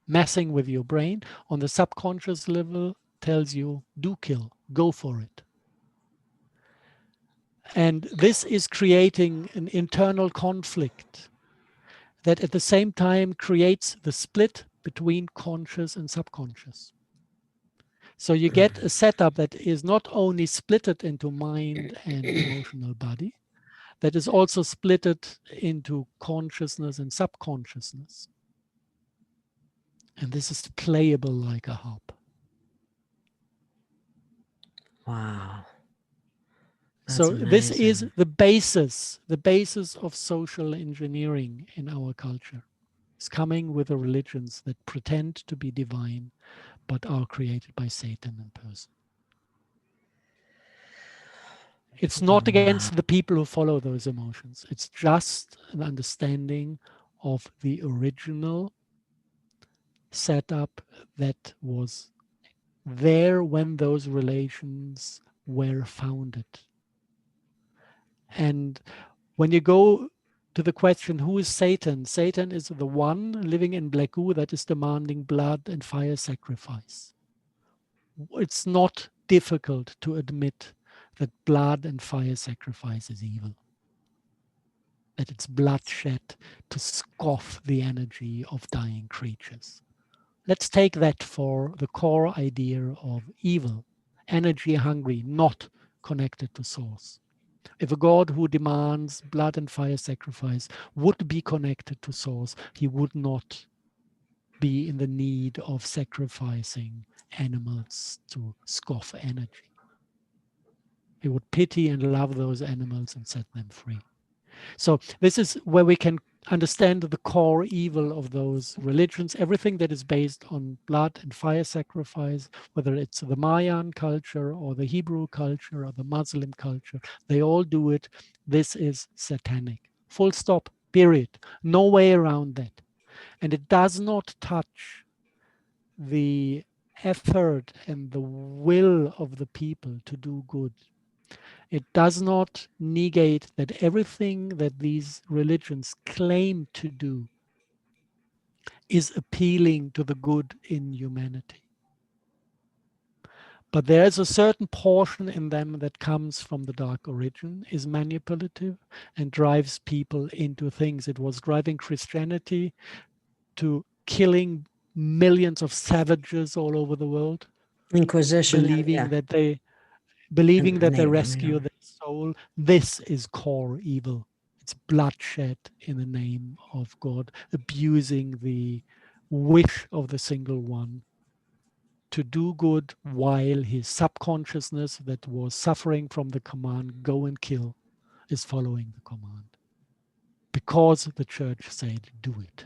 messing with your brain. On the subconscious level tells you do kill, go for it. And this is creating an internal conflict that at the same time creates the split between conscious and subconscious. So you get a setup that is not only splitted into mind and emotional body, that is also splitted into consciousness and subconsciousness. And this is playable like a harp. Wow. That's So this is amazing. the basis of social engineering in our culture. It's coming with the religions that pretend to be divine, but are created by Satan in person. It's not against the people who follow those emotions. It's just an understanding of the original setup that was there when those relations were founded. And when you go to the question, who is Satan? Satan is the one living in black goo that is demanding blood and fire sacrifice. It's not difficult to admit that blood and fire sacrifice is evil, that it's bloodshed to scoff the energy of dying creatures. Let's take that for the core idea of evil, energy hungry, not connected to source. If a God who demands blood and fire sacrifice would be connected to source, he would not be in the need of sacrificing animals to scoff energy. He would pity and love those animals and set them free. So this is where we can understand the core evil of those religions. Everything that is based on blood and fire sacrifice, whether it's the Mayan culture or the Hebrew culture or the Muslim culture, they all do it. This is satanic. Full stop, period. No way around that. And it does not touch the effort and the will of the people to do good. It does not negate that everything that these religions claim to do is appealing to the good in humanity. But there is a certain portion in them that comes from the dark origin, is manipulative, and drives people into things. It was driving Christianity to killing millions of savages all over the world, Inquisition. believing Yeah. that they Native rescue American. their soul. This is core evil. It's bloodshed in the name of God, abusing the wish of the single one to do good while his subconsciousness that was suffering from the command, go and kill, is following the command. Because the church said, do it.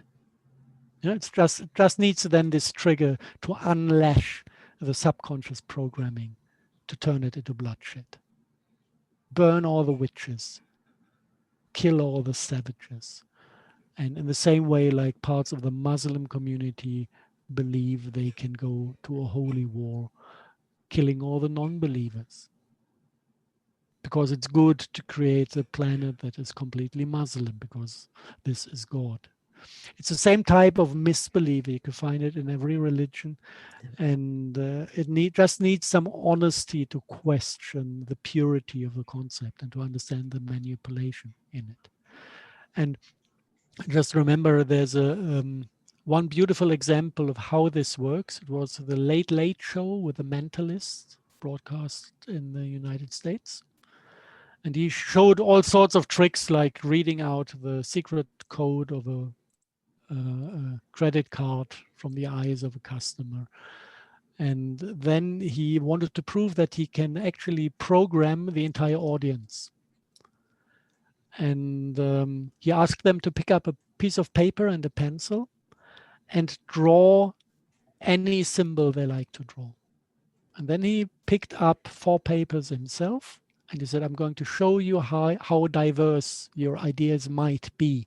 You know, it just needs then this trigger to unlash the subconscious programming to turn it into bloodshed. Burn all the witches, kill all the savages. And in the same way, like parts of the Muslim community believe they can go to a holy war, killing all the non-believers. Because it's good to create a planet that is completely Muslim, because this is God. It's the same type of misbelief. You can find it in every religion. And it just needs some honesty to question the purity of the concept and to understand the manipulation in it. And just remember, there's one beautiful example of how this works. It was the Late Late Show with the Mentalist, broadcast in the United States. And he showed all sorts of tricks, like reading out the secret code of a credit card from the eyes of a customer. And then he wanted to prove that he can actually program the entire audience. And he asked them to pick up a piece of paper and a pencil and draw any symbol they like to draw. And then he picked up 4 papers himself, and he said, I'm going to show you how diverse your ideas might be.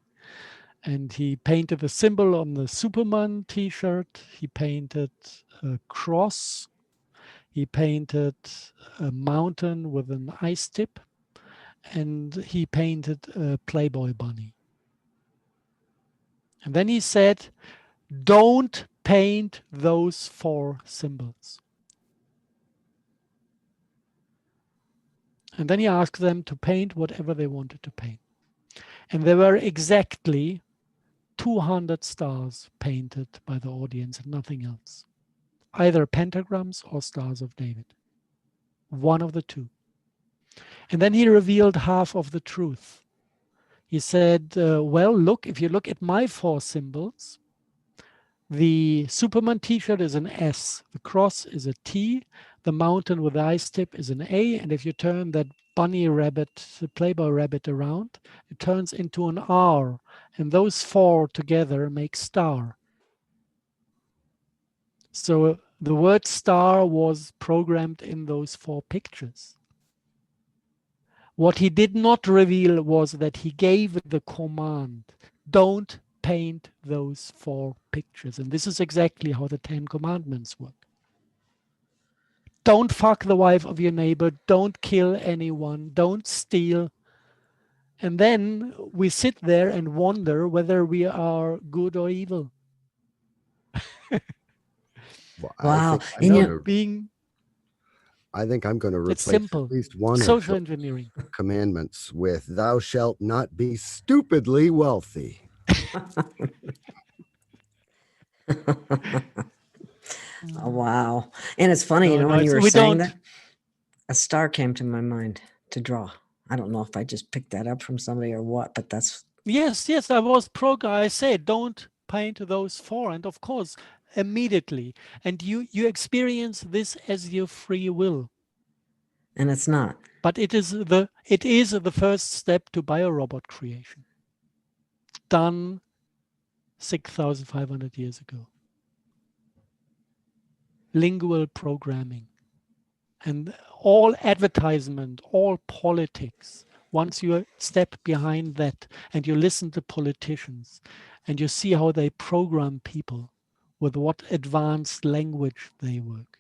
And he painted a symbol on the Superman t-shirt. He painted a cross. He painted a mountain with an ice tip. And he painted a Playboy bunny. And then he said, don't paint those 4 symbols. And then he asked them to paint whatever they wanted to paint. And there were exactly 200 stars painted by the audience and nothing else. Either pentagrams or stars of David. One of the two. And then he revealed half of the truth. He said, well, look, if you look at my 4 symbols, the Superman t-shirt is an S, the cross is a T, the mountain with the ice tip is an A, and if you turn that bunny rabbit, the Playboy rabbit around, it turns into an R, and those 4 together make star. So the word star was programmed in those 4 pictures. What he did not reveal was that he gave the command, don't paint those 4 pictures. And this is exactly how the 10 commandments work. Don't fuck the wife of your neighbor, don't kill anyone, don't steal. And then we sit there and wonder whether we are good or evil. Well, Wow. I think I'm going to It's replace simple. at least one Social of the engineering. commandments with "Thou shalt not be stupidly wealthy." Oh, wow. And it's funny, No, when you were we saying don't. that, a star came to my mind to draw. I don't know if I just picked that up from somebody or what, but that's... Yes, I was I said, don't paint those 4. And of course, immediately. And you experience this as your free will. And it's not. But it is the first step to biorobot creation. Done 6,500 years ago. Lingual programming. And all advertisement, all politics, once you step behind that and you listen to politicians and you see how they program people, with what advanced language they work,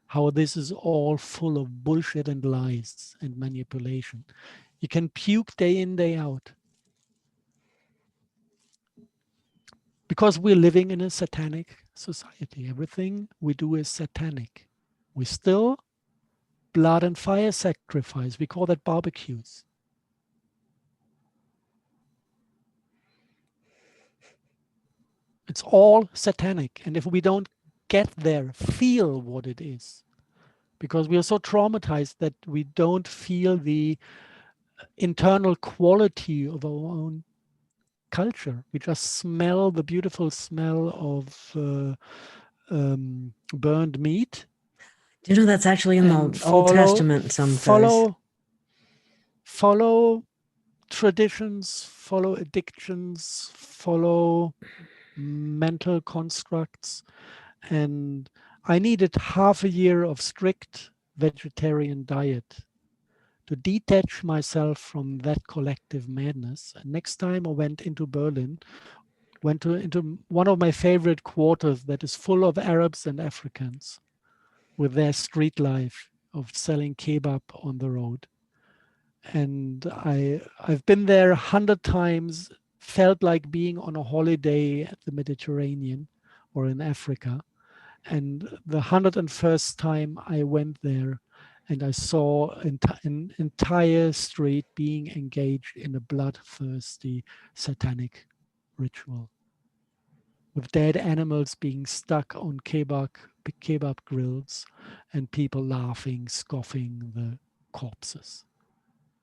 how this is all full of bullshit and lies and manipulation. You can puke day in, day out. Because we're living in a satanic society. Everything we do is satanic. We still blood and fire sacrifice. We call that barbecues. It's all satanic. And if we don't get there, feel what it is, because we are so traumatized that we don't feel the internal quality of our own culture. We just smell the beautiful smell of burned meat. Do you know that's actually in the Old Testament in some place? Follow traditions, follow addictions, follow mental constructs. And I needed half a year of strict vegetarian diet to detach myself from that collective madness. And next time I went into Berlin, went into one of my favorite quarters that is full of Arabs and Africans with their street life of selling kebab on the road. And I've been there 100 times, felt like being on a holiday at the Mediterranean or in Africa. And the 101st time I went there, and I saw an entire street being engaged in a bloodthirsty satanic ritual, with dead animals being stuck on kebab grills and people laughing, scoffing the corpses.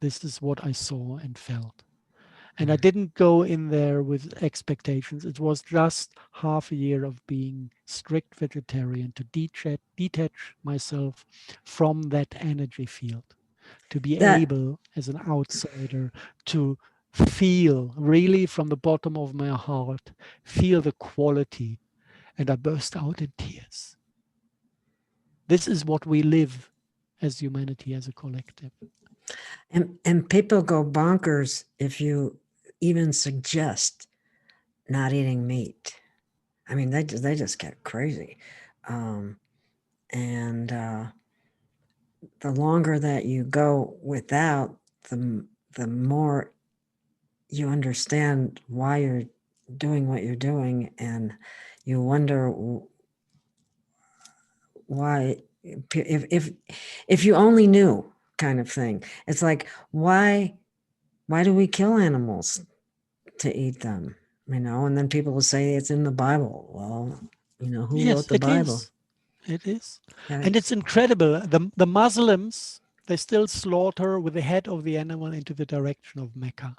This is what I saw and felt. And I didn't go in there with expectations. It was just half a year of being strict vegetarian to detach myself from that energy field, to be able as an outsider to feel really from the bottom of my heart, feel the quality And I burst out in tears. This is what we live as humanity, as a collective. And people go bonkers if you even suggest not eating meat. I mean, they just get crazy. And the longer that you go without, the more you understand why you're doing what you're doing, and you wonder why, if you only knew, kind of thing. It's like, why do we kill animals to eat them? And then people will say it's in the Bible. Well, who wrote the Bible? It is. Yeah, And it's incredible. The Muslims, they still slaughter with the head of the animal into the direction of Mecca,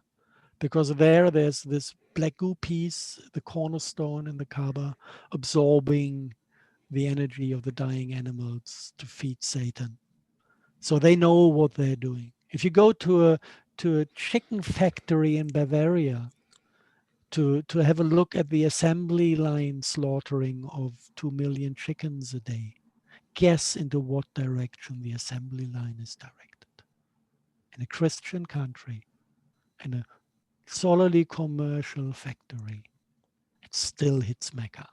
because there's this black goo piece, the cornerstone in the Kaaba, absorbing the energy of the dying animals to feed Satan. So they know what they're doing. If you go to a chicken factory in Bavaria to have a look at the assembly line slaughtering of 2 million chickens a day, guess into what direction the assembly line is directed. In a Christian country, in a solidly commercial factory, it still hits Mecca.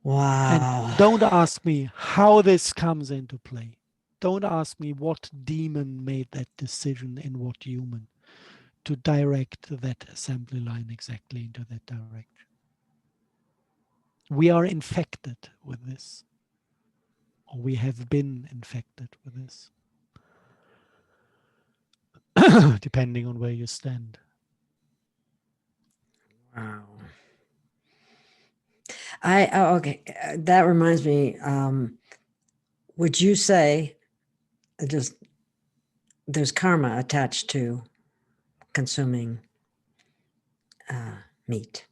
wow. And don't ask me how this comes into play. Don't ask me what demon made that decision in what human to direct that assembly line exactly into that direction. We are infected with this, or we have been infected with this, depending on where you stand. Wow. Okay. That reminds me. Would you say there's karma attached to consuming meat?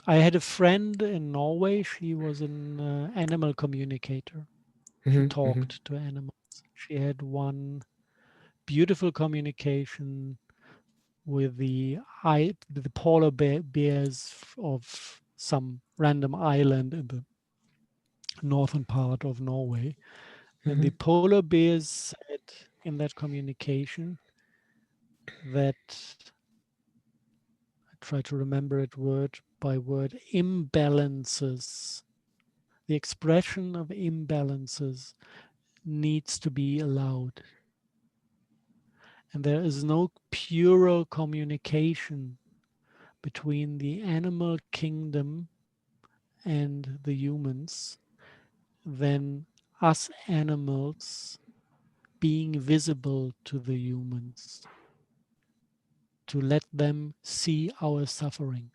I had a friend in Norway. She was an animal communicator. She talked to animals. She had one beautiful communication with the polar bears of some random island in the northern part of Norway. And the polar bears said in that communication that, I try to remember it word by word, imbalances, the expression of imbalances needs to be allowed. And there is no purer communication between the animal kingdom and the humans than us animals being visible to the humans, to let them see our suffering.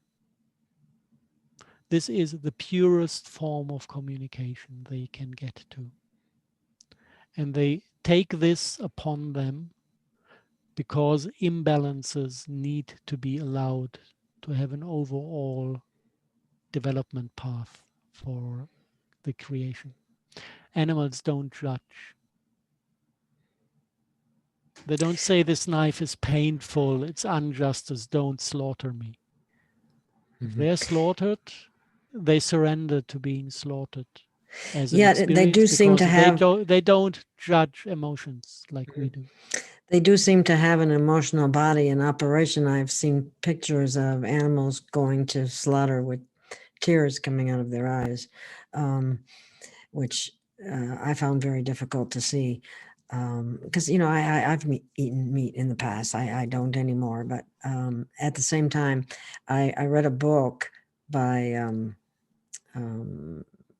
This is the purest form of communication they can get to. And they take this upon them because imbalances need to be allowed to have an overall development path for the creation. Animals don't judge. They don't say this knife is painful, it's injustice, don't slaughter me. If they're slaughtered, they surrender to being slaughtered as an experience. They do seem to have. They don't judge emotions like we do. They do seem to have an emotional body in operation. I've seen pictures of animals going to slaughter with tears coming out of their eyes, which I found very difficult to see. Because I've eaten meat in the past. I don't anymore. But at the same time, I read a book by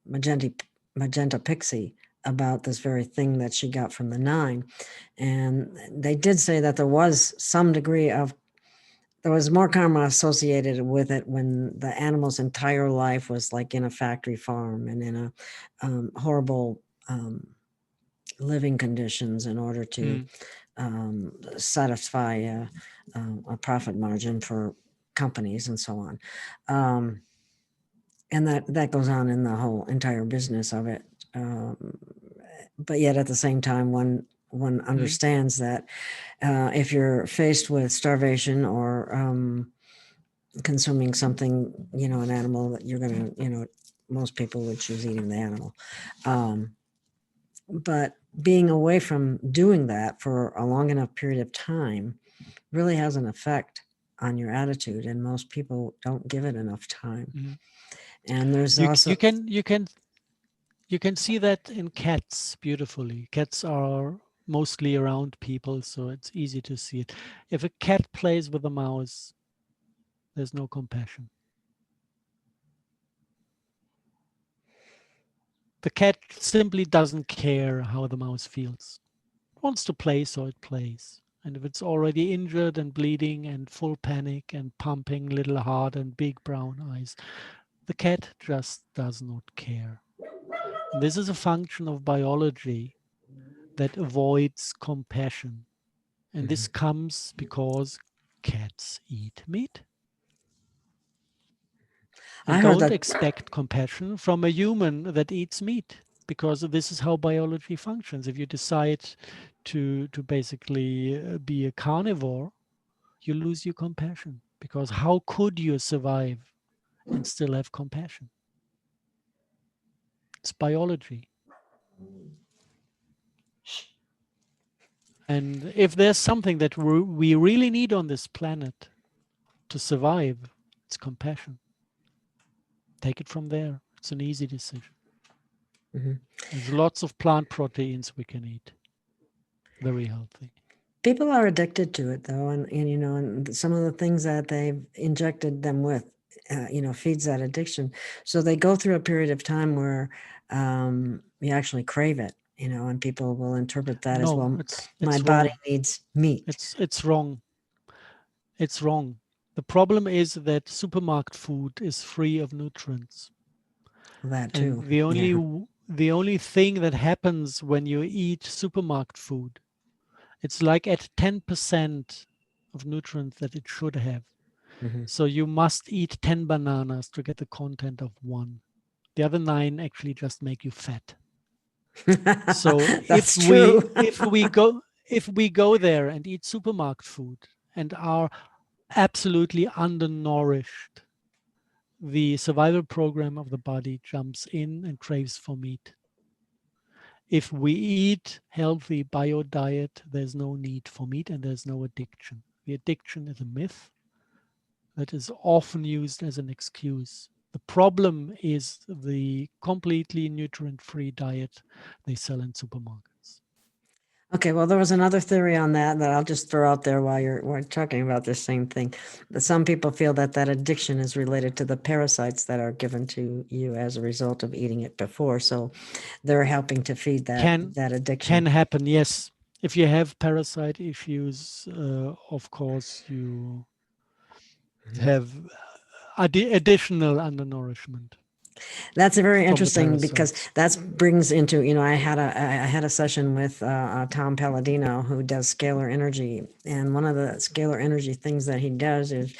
Magenta Pixie about this very thing that she got from the 9, and they did say that there was some degree of, there was more karma associated with it when the animal's entire life was like in a factory farm and in a horrible living conditions in order to satisfy a profit margin for companies and so on. And that goes on in the whole entire business of it. But yet at the same time, one understands that if you're faced with starvation or consuming something, an animal, that you're going to, most people would choose eating the animal. But being away from doing that for a long enough period of time really has an effect on your attitude, and most people don't give it enough time. And there's also you can see that in cats beautifully. Cats are mostly around people, so it's easy to see it. If a cat plays with a mouse, there's no compassion. The cat simply doesn't care how the mouse feels. It wants to play, so it plays. And if it's already injured and bleeding and full panic and pumping little heart and big brown eyes, the cat just does not care. And this is a function of biology that avoids compassion. And this comes because cats eat meat. And don't expect compassion from a human that eats meat, because this is how biology functions. If you decide to basically be a carnivore, you lose your compassion, because how could you survive and still have compassion? It's biology. And if there's something that we really need on this planet to survive, it's compassion. Take it from there. It's an easy decision. There's lots of plant proteins we can eat. Very healthy. People are addicted to it, though, and some of the things that they've injected them with, feeds that addiction. So they go through a period of time where you actually crave it, and people will interpret that as, well, my body needs meat. It's wrong. It's wrong. The problem is that supermarket food is free of nutrients. That too. And the only thing that happens when you eat supermarket food, it's like at 10% of nutrients that it should have. So you must eat 10 bananas to get the content of 1. The other 9 actually just make you fat. So if we go there and eat supermarket food and are absolutely undernourished, the survival program of the body jumps in and craves for meat. If we eat healthy bio diet, there's no need for meat and there's no addiction. The addiction is a myth that is often used as an excuse. The problem is the completely nutrient-free diet they sell in supermarkets. Okay, well, there was another theory on that I'll just throw out there while we're talking about this same thing. That some people feel that addiction is related to the parasites that are given to you as a result of eating it before. So they're helping to feed that addiction. Can happen, yes. If you have parasite issues, of course, you have additional undernourishment. That's very interesting, because that brings into, I had a session with Tom Palladino, who does scalar energy, and one of the scalar energy things that he does is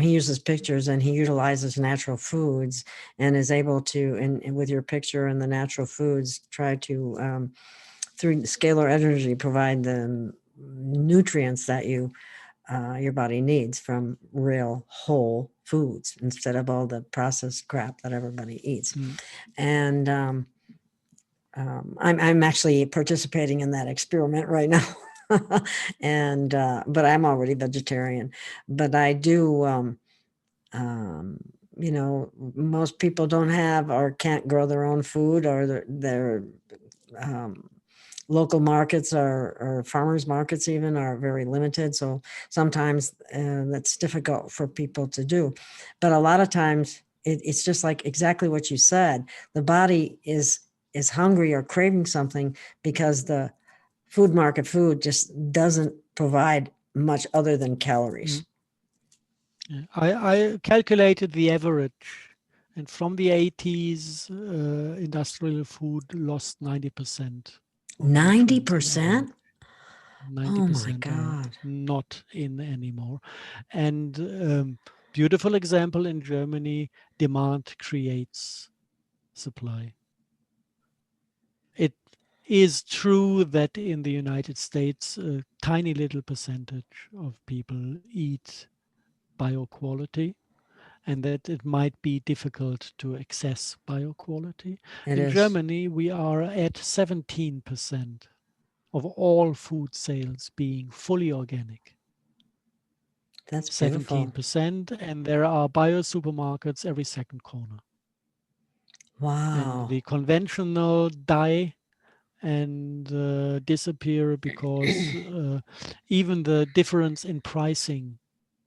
he uses pictures and he utilizes natural foods and is able to, and with your picture and the natural foods, try to through scalar energy provide the nutrients that your body needs from real whole foods instead of all the processed crap that everybody eats. And I'm actually participating in that experiment right now. And but I'm already vegetarian. But I do most people don't have or can't grow their own food, or their local markets or farmers markets even are very limited. So sometimes that's difficult for people to do. But a lot of times it's just like exactly what you said. The body is hungry or craving something because the food just doesn't provide much other than calories. I calculated the average, and from the 80s, industrial food lost 90%. 90%? 90%. Oh my God. Not in anymore. And Beautiful example in Germany, demand creates supply. It is true that in the United States, a tiny little percentage of people eat bioquality, and that it might be difficult to access bioquality. It In is. Germany, we are at 17% of all food sales being fully organic. That's beautiful. 17%, and there are bio supermarkets every second corner. Wow. And the conventional die and disappear because even the difference in pricing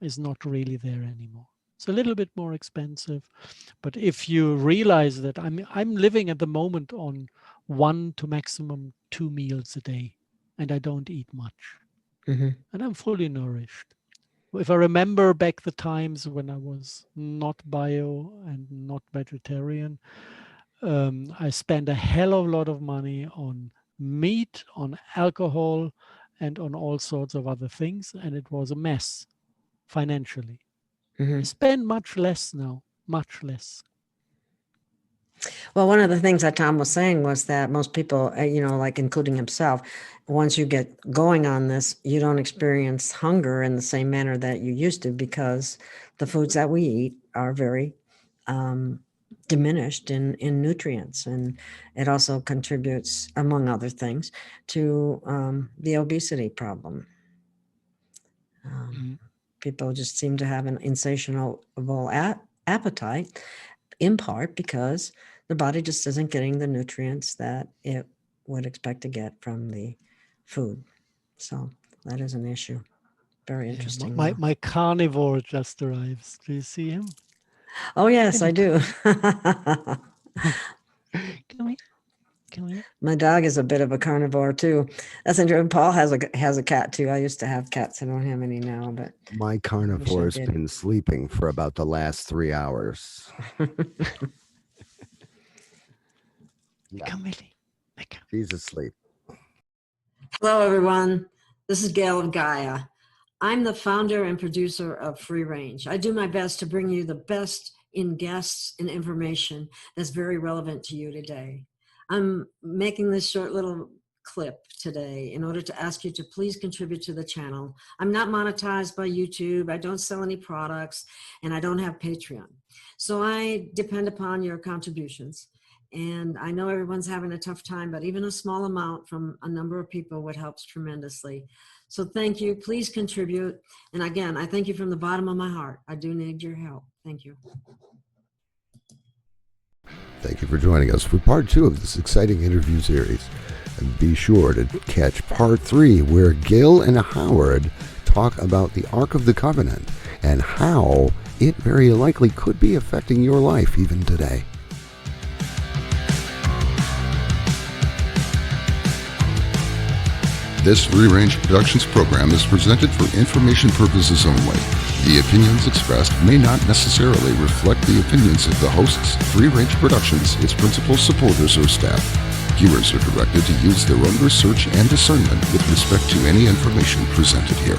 is not really there anymore. It's a little bit more expensive, but if you realize that I'm living at the moment on 1 to maximum 2 meals a day, and I don't eat much, and I'm fully nourished. If I remember back the times when I was not bio and not vegetarian, I spent a hell of a lot of money on meat, on alcohol, and on all sorts of other things, and it was a mess financially. I spend much less now, much less. Well, one of the things that Tom was saying was that most people, like including himself, once you get going on this, you don't experience hunger in the same manner that you used to, because the foods that we eat are very diminished in nutrients. And it also contributes, among other things, to the obesity problem. People just seem to have an insatiable appetite, in part because the body just isn't getting the nutrients that it would expect to get from the food. So that is an issue. Very interesting. My carnivore just arrives. Do you see him? Oh, yes, I do. Come here. Come here. My dog is a bit of a carnivore too. That's interesting. Paul has a cat too. I used to have cats. I don't have any now, but my carnivore's been sleeping for about the last 3 hours. Come, Millie. She's asleep. Hello, everyone. This is Gail of Gaia. I'm the founder and producer of Free Range. I do my best to bring you the best in guests and information that's very relevant to you today. I'm making this short little clip today in order to ask you to please contribute to the channel. I'm not monetized by YouTube. I don't sell any products, and I don't have Patreon. So I depend upon your contributions. And I know everyone's having a tough time, but even a small amount from a number of people would help tremendously. So thank you. Please contribute. And again, I thank you from the bottom of my heart. I do need your help. Thank you. Thank you for joining us for part 2 of this exciting interview series. And be sure to catch part 3, where Gail and Howard talk about the Ark of the Covenant and how it very likely could be affecting your life even today. This Free Range Productions program is presented for information purposes only. The opinions expressed may not necessarily reflect the opinions of the hosts, Free Range Productions, its principal supporters, or staff. Viewers are directed to use their own research and discernment with respect to any information presented here.